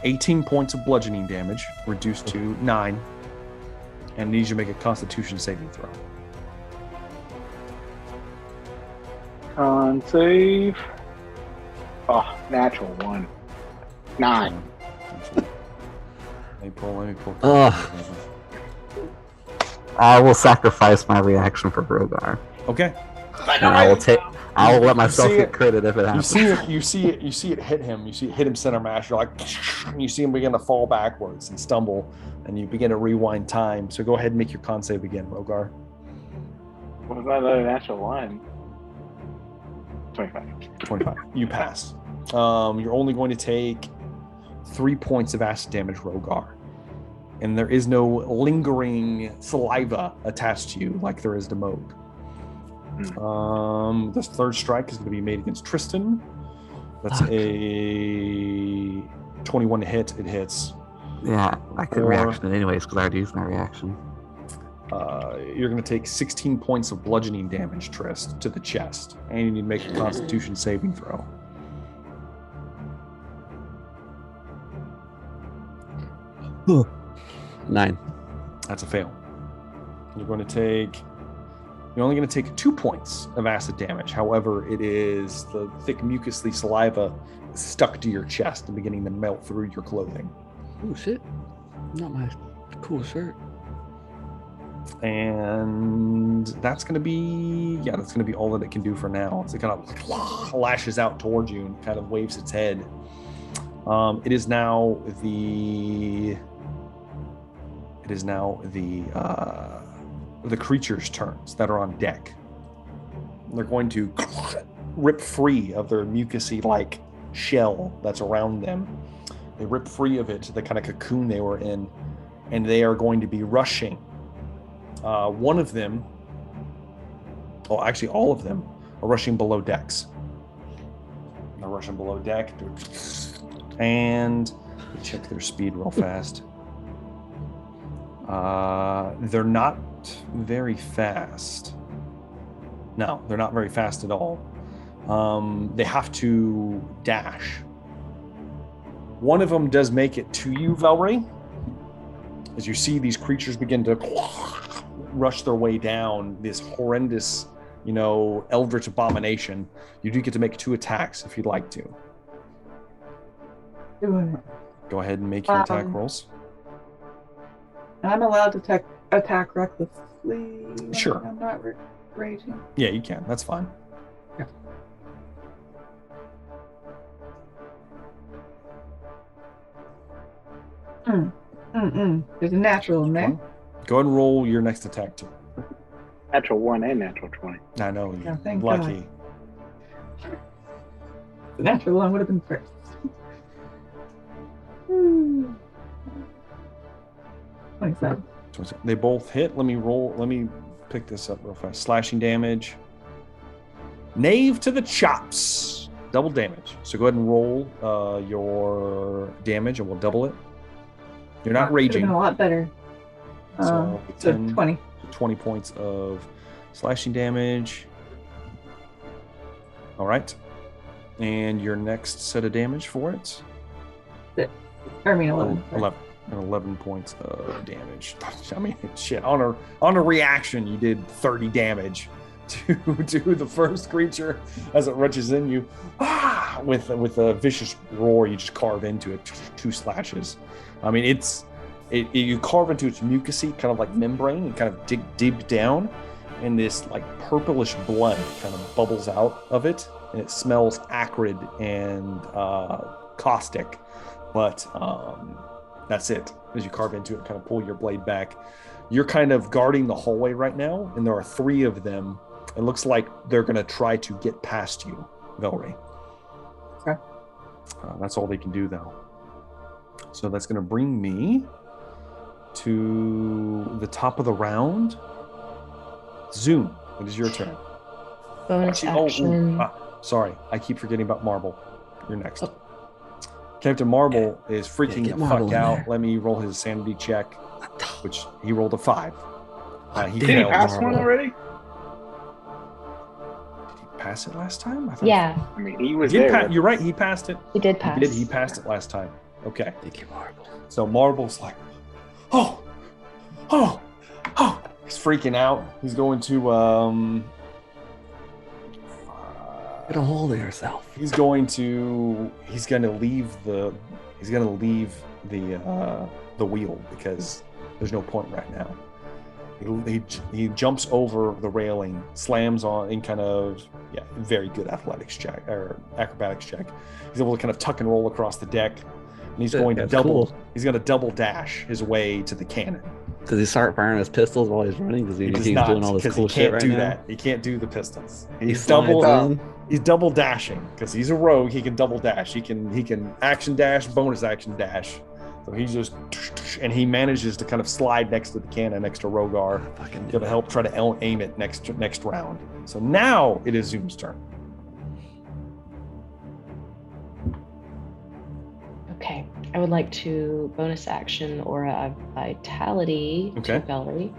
18 points of bludgeoning damage, reduced to 9, and needs you to make a Constitution saving throw. Con save. Oh, natural 1. 9. Let me pull. I will sacrifice my reaction for Rogar. Okay. And I will let myself get critted if it happens. You see it hit him. You see it hit him center mass. You're like, and you see him begin to fall backwards and stumble, and you begin to rewind time. So go ahead and make your con save again, Rogar. What about another natural 1? 25. You pass. You're only going to take 3 points of acid damage, Rogar. And there is no lingering saliva attached to you like there is to Moog. This third strike is going to be made against Tristan. That's a 21 to hit. It hits. Yeah, I could reaction it anyways because I already used my reaction. You're going to take 16 points of bludgeoning damage, Trist, to the chest. And you need to make a Constitution saving throw. Huh. 9. That's a fail. You're only going to take 2 points of acid damage. However, it is the thick mucously saliva stuck to your chest and beginning to melt through your clothing. Oh shit! Not my cool shirt. And that's going to be all that it can do for now. It kind of lashes out towards you and kind of waves its head. It is now the creatures' turns that are on deck. They're going to rip free of their mucousy-like shell that's around them. They rip free of it, the kind of cocoon they were in, and they are going to be rushing. One of them, actually all of them, are rushing below decks. They're rushing below deck, and check their speed real fast. They're not very fast. No, they're not very fast at all. They have to dash. One of them does make it to you, Velree. As you see these creatures begin to rush their way down this horrendous, eldritch abomination, you do get to make 2 attacks if you'd like to. Doing it. Go ahead and make your attack rolls. I'm allowed to attack recklessly. Sure. I'm not raging. Yeah, you can. That's fine. Yeah. There's a natural in there. Go ahead and roll your next attack too. Natural 1 and natural 20. I know. Yeah, thank lucky. God. The natural one would have been first. 27. They both hit. Let me pick this up real fast. Slashing damage. Knave to the chops. Double damage. So go ahead and roll your damage and we'll double it. You're not raging. Been a lot better. So 20. 20 points of slashing damage. All right. And your next set of damage for it? 11. 11 points of damage. I mean, shit. On a reaction, you did 30 damage to the first creature as it rushes in you. With a vicious roar, you just carve into it. 2 slashes. I mean, you carve into its mucousy, kind of like membrane, and kind of dig deep down, and this like purplish blood kind of bubbles out of it, and it smells acrid and caustic. But that's it. As you carve into it, kind of pull your blade back. You're kind of guarding the hallway right now, and there are 3 of them. It looks like they're going to try to get past you, Velree. Okay. That's all they can do, though. So that's going to bring me to the top of the round. Zoom, it is your turn. Bonus action. Sorry, I keep forgetting about Marble. You're next. Oh. Captain Marble is freaking the fuck out. Let me roll his sanity check, which he rolled a 5. Did he pass one already? Did he pass it last time? I thought Yeah, I mean, he was He did there. you're right. He passed it. he did pass. He passed it last time. Okay. Thank you, Marble. So Marble's like, oh. He's freaking out. He's going to Get a hold of yourself. he's gonna leave the wheel because there's no point right now. He jumps over the railing, slams on in kind of very good acrobatics check. He's able to kind of tuck and roll across the deck, and he's going to double dash his way to the cannon. Does he start firing his pistols while he's running? Does he's doing all this cool shit right now? He can't do the pistols. He's double dashing because he's a rogue. He can double dash. He can action dash, bonus action dash. So he just and he manages to kind of slide next to the cannon, next to Rogar. Gonna help try to aim it next round. So now it is Zoom's turn. Okay, I would like to bonus action Aura of Vitality to Velree.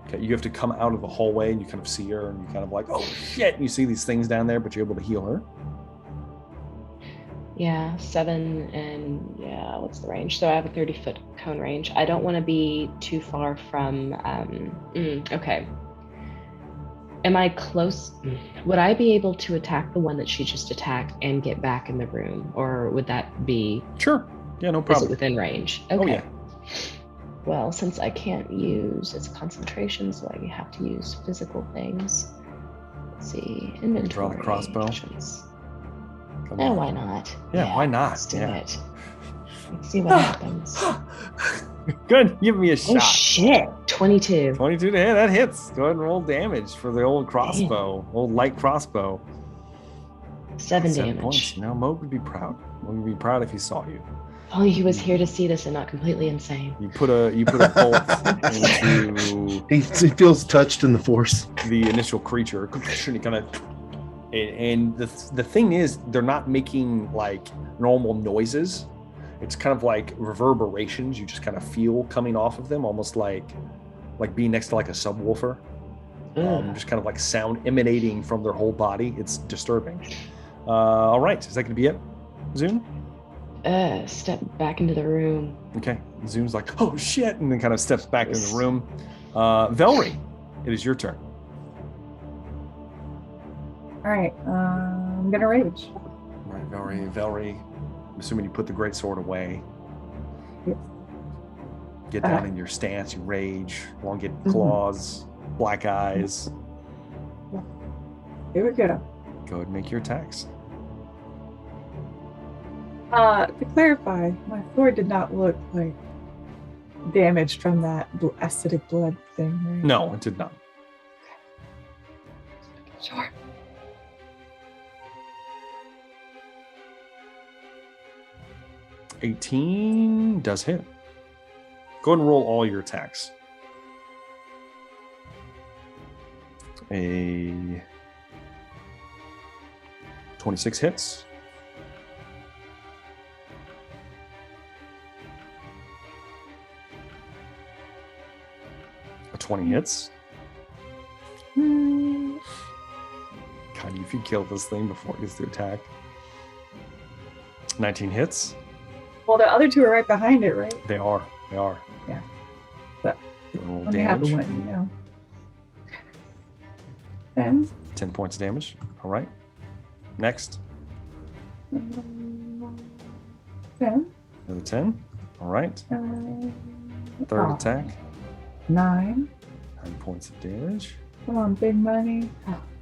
Okay, you have to come out of the hallway and you kind of see her and you kind of like, oh shit, and you see these things down there, but you're able to heal her. Yeah, 7 and what's the range? So I have a 30-foot cone range. I don't want to be too far from. Okay. Am I close? Would I be able to attack the one that she just attacked and get back in the room, or would that be? Sure. Yeah, no Is problem. it within range? Okay. Oh yeah. Well, since I can't use its concentration, so I have to use physical things. Let's see. Inventory. Draw the crossbow. Come on. Why not? Yeah, why not? Let's do it. Let's see what happens. Good. Give me a shot. Oh shit! 22. 22 to hit. That hits. Go ahead and roll damage for the old crossbow, old light crossbow. 7 damage. Points. No, Moog would be proud. Moog would be proud if he saw you. Only he was here to see this and not completely insane. You put a bolt into. He feels touched in the force. The initial creature, and kind of. And the thing is, they're not making like normal noises. It's kind of like reverberations you just kind of feel coming off of them, almost like being next to like a subwoofer. Just kind of like sound emanating from their whole body. It's disturbing. All right, is that going to be it, Zoom? Step back into the room. Okay, Zoom's like, oh shit, and then kind of steps back into the room. Velree, it is your turn. All right, I'm gonna rage. All right, Velree. I'm assuming you put the great sword away. Yes. Get down in your stance. You rage. Elongated claws, black eyes. Here we go. Go ahead and make your attacks. To clarify, my sword did not look like damaged from that acidic blood thing, right? No, it did not. Sure. $18 does hit. Go ahead and roll all your attacks. A 26 hits. A 20 hits. God, if you kill this thing before it gets to attack. 19 hits. Well, the other two are right behind it, right? They are. Yeah. But roll let me have the damage. one, you know. 10. 10 points of damage. All right. Next. 10. Another 10. All right. Third attack. 9. 9 points of damage. Come on, big money.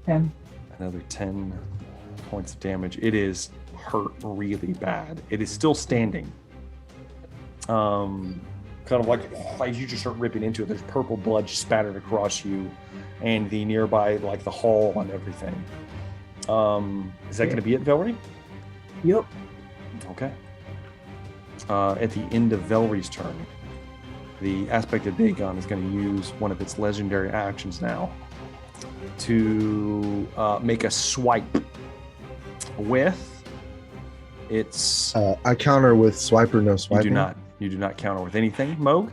10. Another 10 points of damage. It is hurt really bad. It is still standing. Kind of like you just start ripping into it. There's purple blood spattered across you and the nearby, like the hall and everything. Is that going to be it, Velree? Yep. Okay. At the end of Velree's turn, the aspected Dagon is going to use one of its legendary actions now to make a swipe with its. I counter with swipe or no swiping. You do not counter with anything, Moog,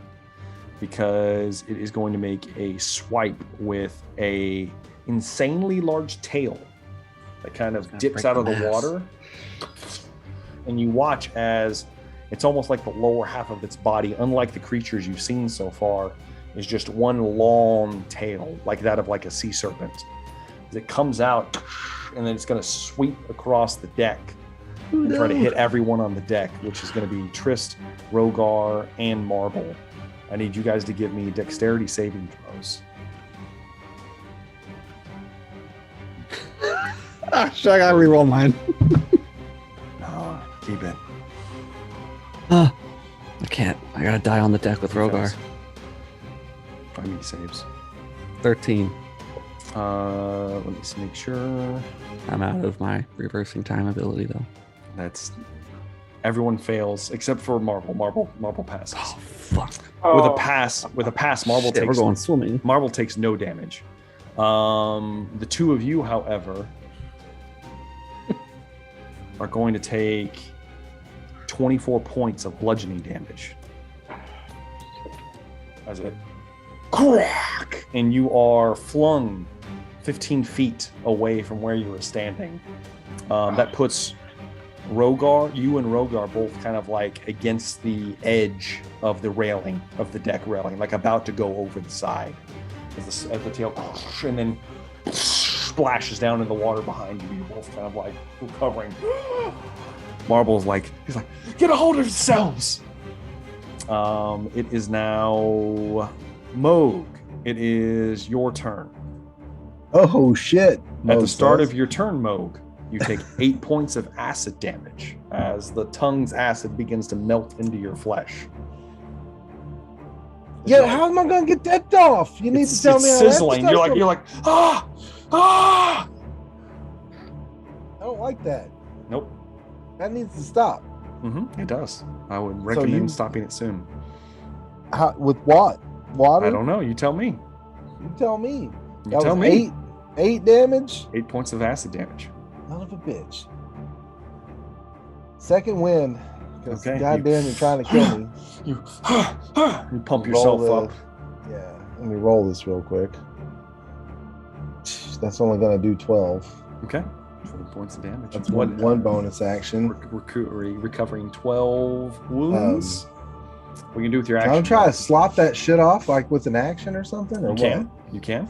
because it is going to make a swipe with a insanely large tail that kind of dips out of the water. And you watch as it's almost like the lower half of its body, unlike the creatures you've seen so far, is just one long tail, like that of like a sea serpent. As it comes out, and then it's going to sweep across the deck and try to hit everyone on the deck, which is going to be Trist, Rogar, and Marble. I need you guys to give me dexterity saving throws. Should I gotta reroll mine? No, keep it. I can't. I gotta die on the deck with Rogar. How many saves? 13. Let me just make sure. I'm out of my reversing time ability though. That's everyone fails except for Marble. Marble passes. Oh fuck! With a pass, Marble Shit, takes. we're going swimming. Marble takes no damage. The two of you, however, are going to take 24 points of bludgeoning damage. As it crack, and you are flung 15 feet away from where you were standing. That puts Rogar, you and Rogar both kind of like against the edge of the railing, of the deck railing, like about to go over the side. As the tail, and then splashes down in the water behind you. You're both kind of like recovering. Marble's like, he's like, get a hold of yourselves. It is now Moog. It is your turn. Oh shit! At the start of your turn, Moog, you take 8 points of acid damage as the tongue's acid begins to melt into your flesh. Yeah, how am I gonna get that off? You need to tell me how sizzling. that You're like, ah! I don't like that. Nope. That needs to stop. It does. I would recommend stopping it soon. How, with what? Water? I don't know. You tell me. You tell me. You tell me. 8 damage? 8 points of acid damage. Son of a bitch. Second win. Because Okay, goddamn, you're trying to kill me. You pump yourself up. Yeah, let me roll this real quick. That's only going to do 12. Okay. 12 points of damage. That's one bonus action. Recovering 12 wounds. What can you do with your action? I'm trying to slop that shit off like with an action or something. Or You can.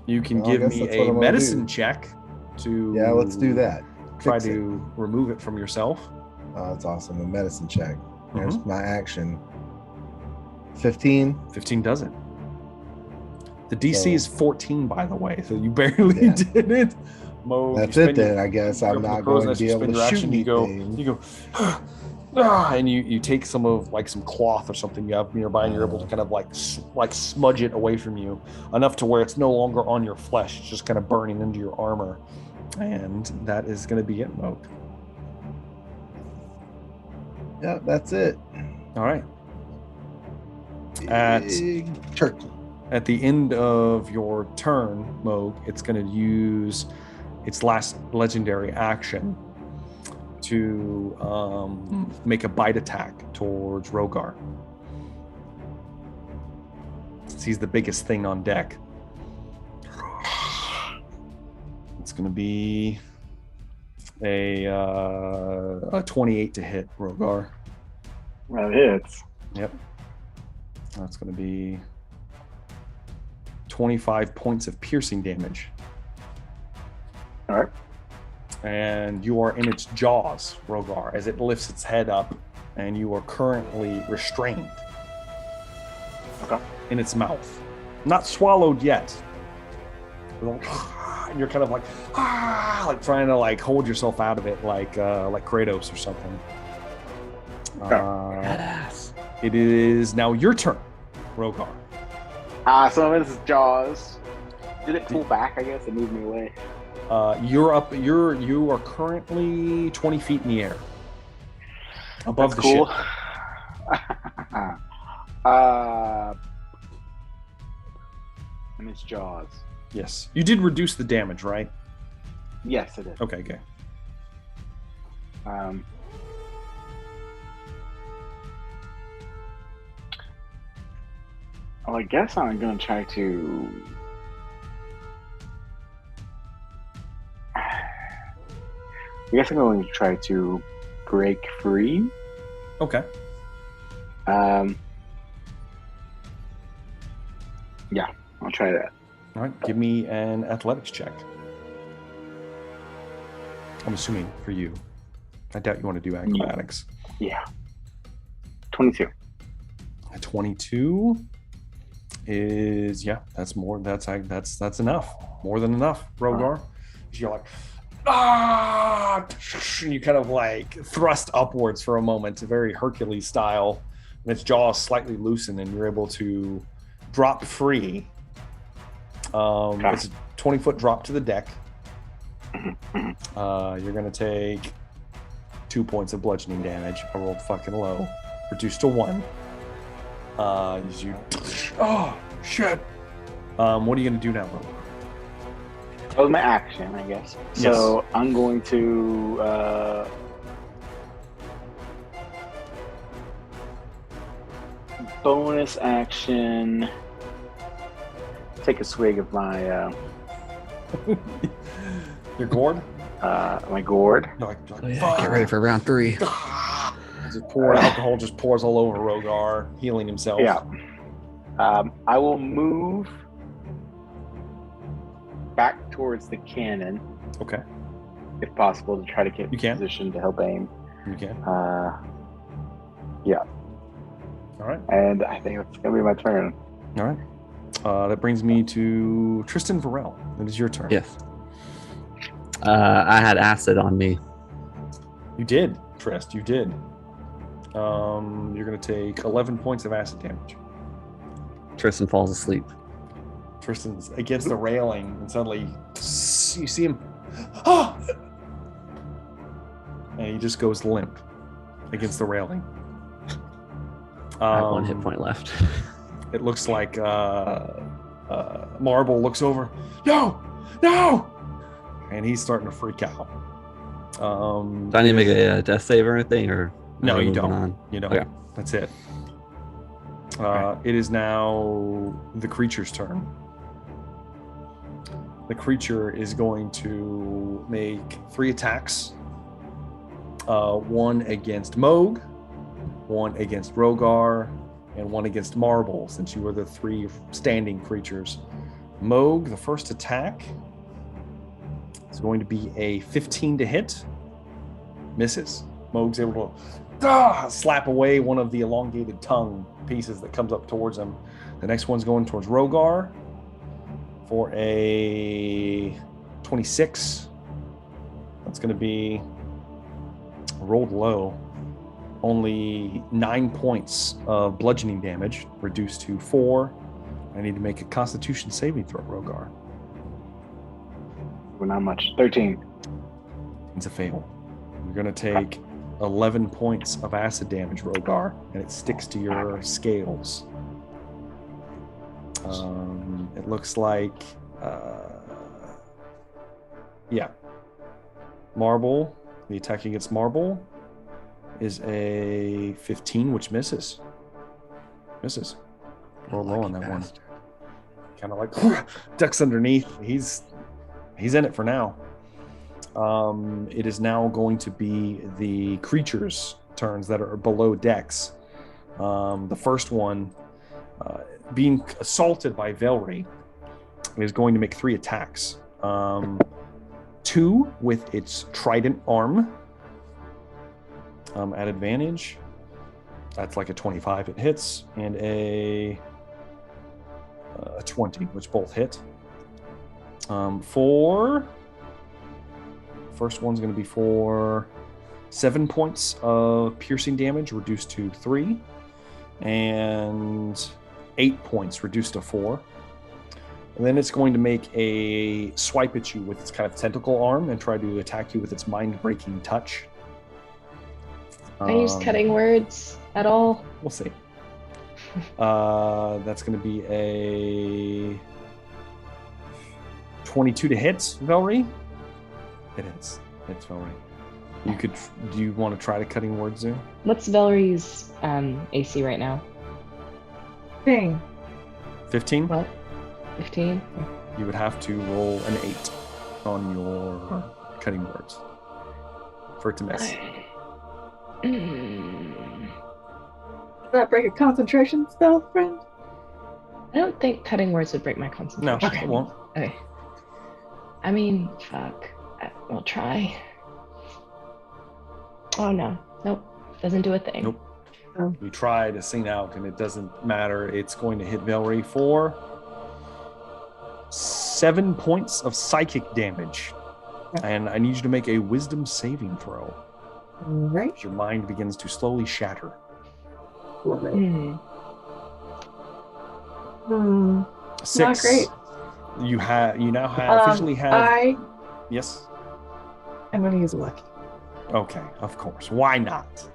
You can Well, I give guess me that's what a I'm gonna medicine do. check to. Yeah, let's do that. Try Fix it. to remove it from yourself. Oh, that's awesome. A medicine check. There's my action. 15. 15 doesn't. The DC So- is 14, by the way, so you barely Yeah. did it. Mo, That's you it spend your- then, I guess. you I'm go for not the crow's going to nest, be you able spend to your shoot action, anything. you go, and you take some of like some cloth or something you have nearby, and you're able to kind of like smudge it away from you enough to where it's no longer on your flesh. It's just kind of burning into your armor, and that is going to be it, Moog. Yeah, that's it. All right. At Big turkey. At the end of your turn, Moog, it's going to use its last legendary action to make a bite attack towards Rogar. Since he's the biggest thing on deck. It's going to be a 28 to hit Rogar. That hits. Yep. That's going to be 25 points of piercing damage. All right. And you are in its jaws, Rogar, as it lifts its head up, and you are currently restrained in its mouth. Not swallowed yet. And you're kind of like trying to like hold yourself out of it, like Kratos or something. Badass. It is now your turn, Rogar. So this is Jaws. Did it pull back, I guess, and move me away? You're up. You are currently 20 feet in the air, above That's the cool. ship. And it's Jaws. Yes, you did reduce the damage, right? Yes, it is. Okay, good. Well, I guess I'm gonna try to. guess I'm going to try to break free. Okay. Yeah, I'll try that. All right. Give me an athletics check. I'm assuming for you. I doubt you want to do acrobatics. Yeah. 22. A 22 is that's more. That's enough. More than enough, Rogar. You're like, and you kind of like thrust upwards for a moment, very Hercules style, and its jaws slightly loosen, and you're able to drop free. It's a 20-foot drop to the deck. You're gonna take 2 points of bludgeoning damage. I rolled fucking low, reduced to 1. Oh shit! What are you gonna do now, Rogar? That was my action, I guess. So I'm going to bonus action. Take a swig of my Your gourd? my gourd. Get ready for round 3. Alcohol just pours all over Rogar, healing himself. Yeah. I will move back towards the cannon. Okay. If possible, to try to get in position to help aim. You can. Yeah. All right. And I think it's gonna be my turn. All right. That brings me to Tristan Varel. It is your turn. Yes. I had acid on me. You did, Trist. You did. You're going to take 11 points of acid damage. Tristan falls asleep. Tristan's against the railing, and suddenly you see him. Ah! And he just goes limp against the railing. I have 1 hit point left. It looks like Marble looks over. No! And he's starting to freak out. Do I need to make a death save or anything? Or no, you don't. You don't. Okay. That's it. It is now the creature's turn. The creature is going to make 3 attacks. 1 against Moog, 1 against Rogar, and 1 against Marble, since you were the 3 standing creatures. Moog, the first attack is going to be a 15 to hit. Misses. Moog's able to slap away one of the elongated tongue pieces that comes up towards him. The next one's going towards Rogar for a 26. That's going to be rolled low. Only 9 points of bludgeoning damage, reduced to 4. I need to make a Constitution saving throw, Rogar. Well, not much. 13. It's a fail. You're going to take 11 points of acid damage, Rogar, and it sticks to your scales. It looks like, Marble, the attack against Marble is a 15, which misses. Roll low on that one. Kind of like ducks underneath. He's in it for now. It is now going to be the creatures' turns that are below decks. The first one, being assaulted by Velree, is going to make 3 attacks. 2 with its trident arm at advantage. That's like a 25, it hits, and a 20, which both hit. First one's going to be for 7 points of piercing damage, reduced to 3, and 8 points, reduced to 4. And then it's going to make a swipe at you with its kind of tentacle arm and try to attack you with its mind-breaking touch. I use cutting words at all. We'll see. That's going to be a 22 to hit, Velree. It is. It's Velree. Do you want to try to cutting words, Zoo? What's Velree's AC right now? 15. 15? What? 15? You would have to roll an 8 on your cutting words. for it to miss. Does that break a concentration spell, friend? I don't think cutting words would break my No, concentration. it won't. Okay. I mean, fuck. We'll try. Oh no. Nope. Doesn't do a thing. Nope. Oh. You try to sing out, and it doesn't matter. It's going to hit Velree for 7 points of psychic damage. And I need you to make a wisdom saving throw. All right. As your mind begins to slowly shatter. Love it. Hmm. 6. Not great. You now have officially have. Yes. I'm going to use a lucky. Okay, of course. Why not?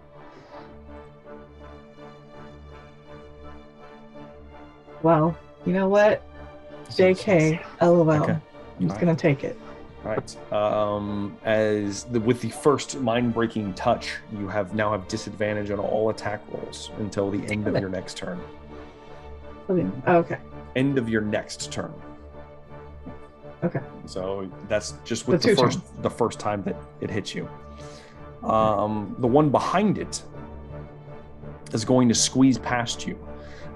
Well, you know what? JK, LOL. Okay. I'm just going to take it. All right. With the first mind-breaking touch, you now have disadvantage on all attack rolls until the end of your next turn. Okay. End of your next turn. Okay. So that's just with The the first time that it hits you. The one behind it is going to squeeze past you.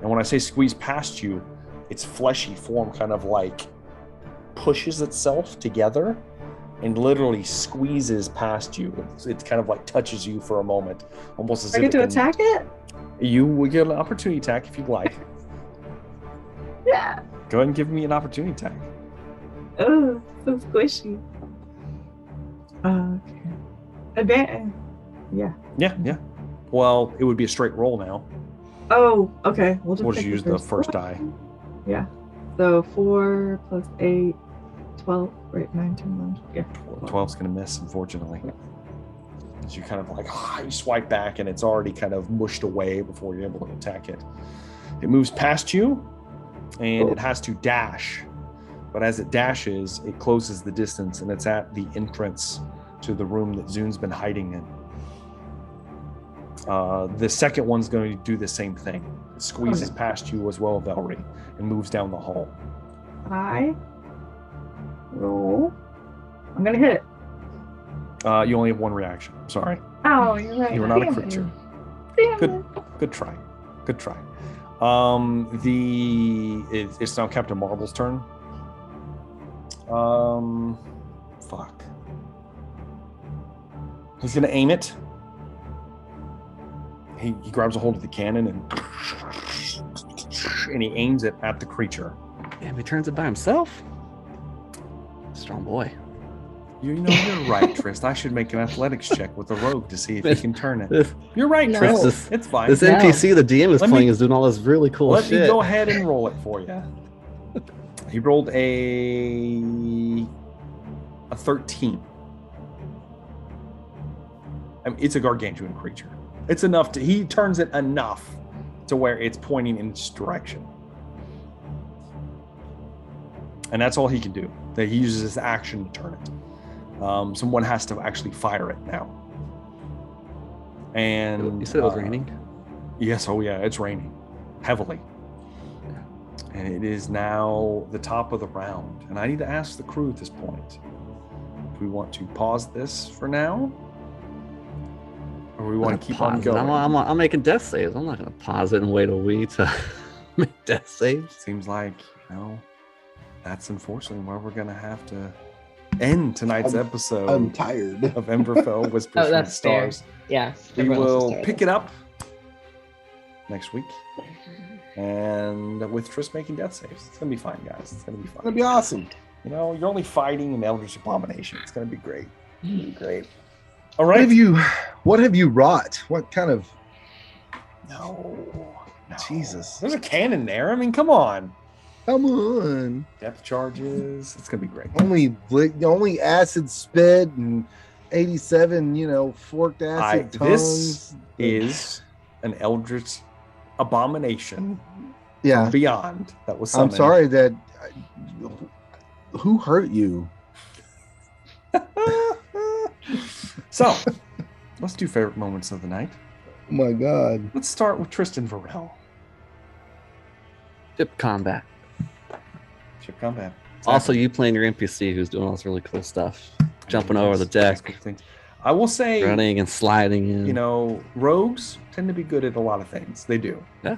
And when I say squeeze past you, its fleshy form kind of like pushes itself together and literally squeezes past you. It kind of like touches you for a moment, almost as I if get to attack it? You will get an opportunity attack if you'd like. Yeah. Go ahead and give me an opportunity attack. Oh, so squishy. Okay. Advantage. Yeah. Yeah. Well, it would be a straight roll now. Oh, okay. We'll We'll just take use the first die. Yeah. So 4 plus 8, 12, right? 9, 10, 11. Yeah. 12's going to miss, unfortunately. As you kind of like, you swipe back and it's already kind of mushed away before you're able to attack it. It moves past you and it has to dash. But as it dashes, it closes the distance and it's at the entrance to the room that Zune's been hiding in. The second one's going to do the same thing. It squeezes past you as well, Velree, and moves down the hall. I roll. I'm going to hit it. You only have one reaction. Sorry. Oh, you're right. You are not Damn a creature. Damn it. Good try. It's now Captain Marvel's turn. Fuck. He's gonna aim it. He grabs a hold of the cannon and he aims it at the creature. Damn, he turns it by himself? Strong boy. You're right, Trist. I should make an athletics check with the rogue to see if he can turn it. You're right, No. Trist. It's fine. This NPC the DM is playing is doing all this really cool Let shit. me go ahead and roll it for you. He rolled a 13. I mean, it's a gargantuan creature. It's enough he turns it enough to where it's pointing in its direction. And that's all he can do. That he uses his action to turn it. Someone has to actually fire it now. And you said it was raining? Yes, it's raining heavily. And it is now the top of the round. And I need to ask the crew at this point. Do we want to pause this for now? Or we want to keep on going? I'm making death saves. I'm not going to pause it and wait a week to make death saves. Seems like, that's unfortunately where we're going to have to end tonight's episode. I'm tired. Of Emberfell Whispers from the Stars. Fair. Yeah. We will pick it up next week. And with Triss making death saves. It's going to be fine, guys. It's going to be fun. It's going to be awesome. You're only fighting an Eldritch Abomination. It's going to be great. It's going to be great. All right. What have you wrought? What kind of... No. Jesus. There's a cannon there. I mean, come on. Come on. Depth charges. It's going to be great. Only acid spit and 87, forked acid tongues. This is an Eldritch Abomination. Yeah. Beyond. That was summoned. I'm sorry that... Who hurt you? So, let's do favorite moments of the night. Oh my God. Let's start with Tristan Varel. Ship combat. Exactly. Also, you playing your NPC who's doing all this really cool stuff. Jumping over the deck. I will say, running and sliding in. you know, rogues tend to be good at a lot of things. They do. Yeah.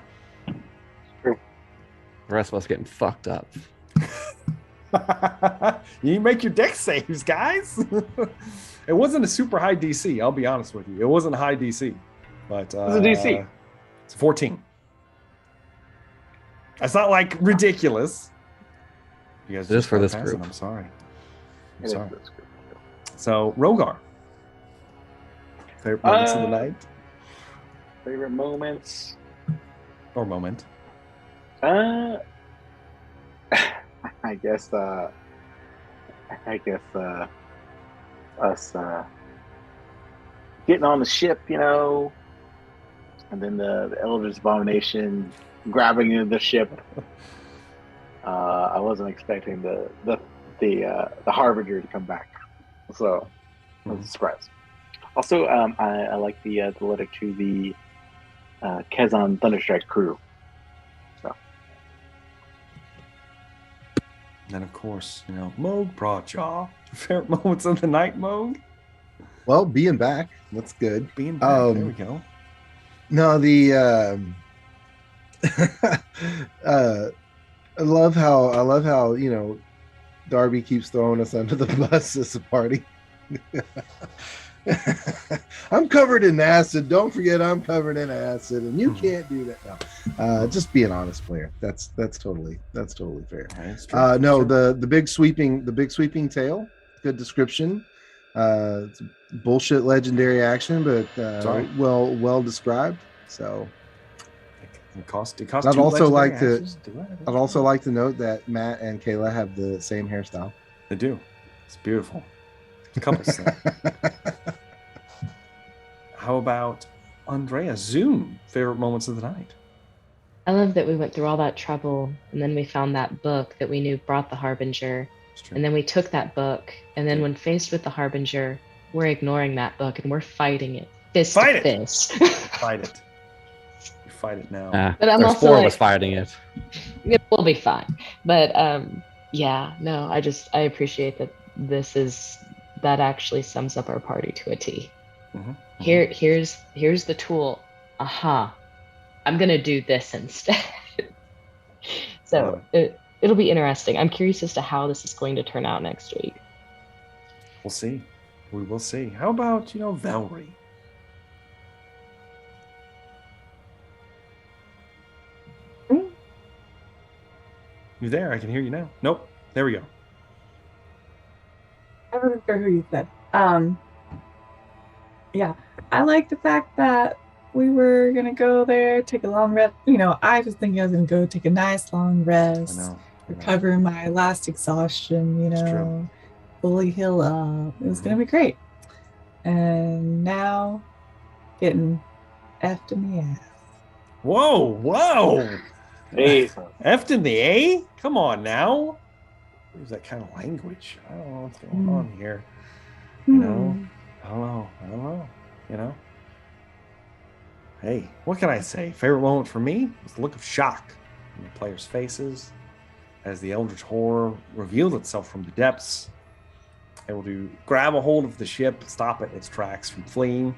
True. The rest of us getting fucked up. You make your deck saves, guys. It wasn't a super high DC. I'll be honest with you. It wasn't a high DC, but What's the DC? It's 14. That's not like ridiculous. You guys Just for this passing. group. I'm sorry. I'm It is sorry. this group. So Rogar, favorite moments of the night Favorite moments? or moment? I guess us getting on the ship, you know, and then the Eldritch Abomination grabbing into the ship. I wasn't expecting the Harbinger to come back, so I was surprised. Also, I like the letter to the Kezan Thunderstrike crew. And then, of course, you know, Moog Bradshaw. Favorite moments of the night, Moog? Well, being back, that's good. Being back, there we go. No, I love how you know Darby keeps throwing us under the bus as a party. I'm covered in acid. Don't forget, I'm covered in acid, and you can't do that. No, just be an honest player. That's totally fair. That's true. No, Sure. the big sweeping tail. Good description. It's bullshit legendary action, but Sorry. well described. So It cost I'd two also legendary like to- actions do it. I'd also like to note that Matt and Kayla have the same hairstyle. They do. It's beautiful. Couples thing. How about Andrea Zoom? Favorite moments of the night? I love that we went through all that trouble and then we found that book that we knew brought the Harbinger. It's true. And then we took that book, and then when faced with the Harbinger, we're ignoring that book and we're fighting it. Fist Fight to it! fist. Fight it. You fight it now. But I'm There's also four of like, us fighting it. it will be fine. But yeah, no, I appreciate that that actually sums up our party to a T. Mhm. Here's the tool. Aha. I'm gonna do this instead. So it'll be interesting. I'm curious as to how this is going to turn out next week. We'll see. We will see. How about, Velree? You there? I can hear you now. Nope. There we go. I wasn't sure who you said. Yeah, I like the fact that we were gonna go there, take a long rest. I was thinking I was gonna go take a nice long I rest, know. recover my last exhaustion. It's true. Fully heal up. It was gonna be great. And now, getting effed in the ass. Whoa. Hey, Effed in the A? Come on now. Use that kind of language. I don't know what's going on here. I don't know. Hey, what can I say? Favorite moment for me was the look of shock in the players' faces as the Eldritch Horror revealed itself from the depths, able to grab a hold of the ship, stop it in its tracks from fleeing.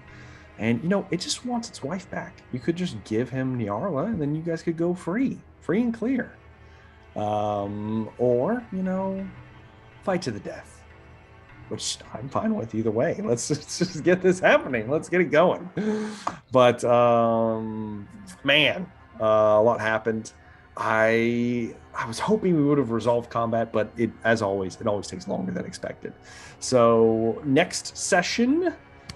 And, it just wants its wife back. You could just give him Nyarla, and then you guys could go free and clear. Or, fight to the death, which I'm fine with either way. Let's just get this happening. Let's get it going. But, man, a lot happened. I was hoping we would have resolved combat, but as always, it always takes longer than expected. So next session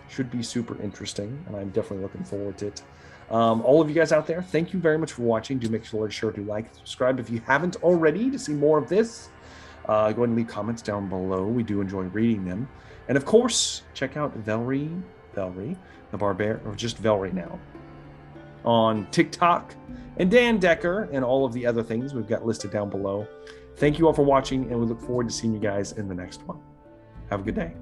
should be super interesting, and I'm definitely looking forward to it. All of you guys out there, thank you very much for watching. Do make sure to like, subscribe if you haven't already to see more of this. Go ahead and leave comments down below. We do enjoy reading them. And of course, check out Velree, the Barbarian, or just Velree now, on TikTok, and Dan Decker, and all of the other things we've got listed down below. Thank you all for watching, and we look forward to seeing you guys in the next one. Have a good day.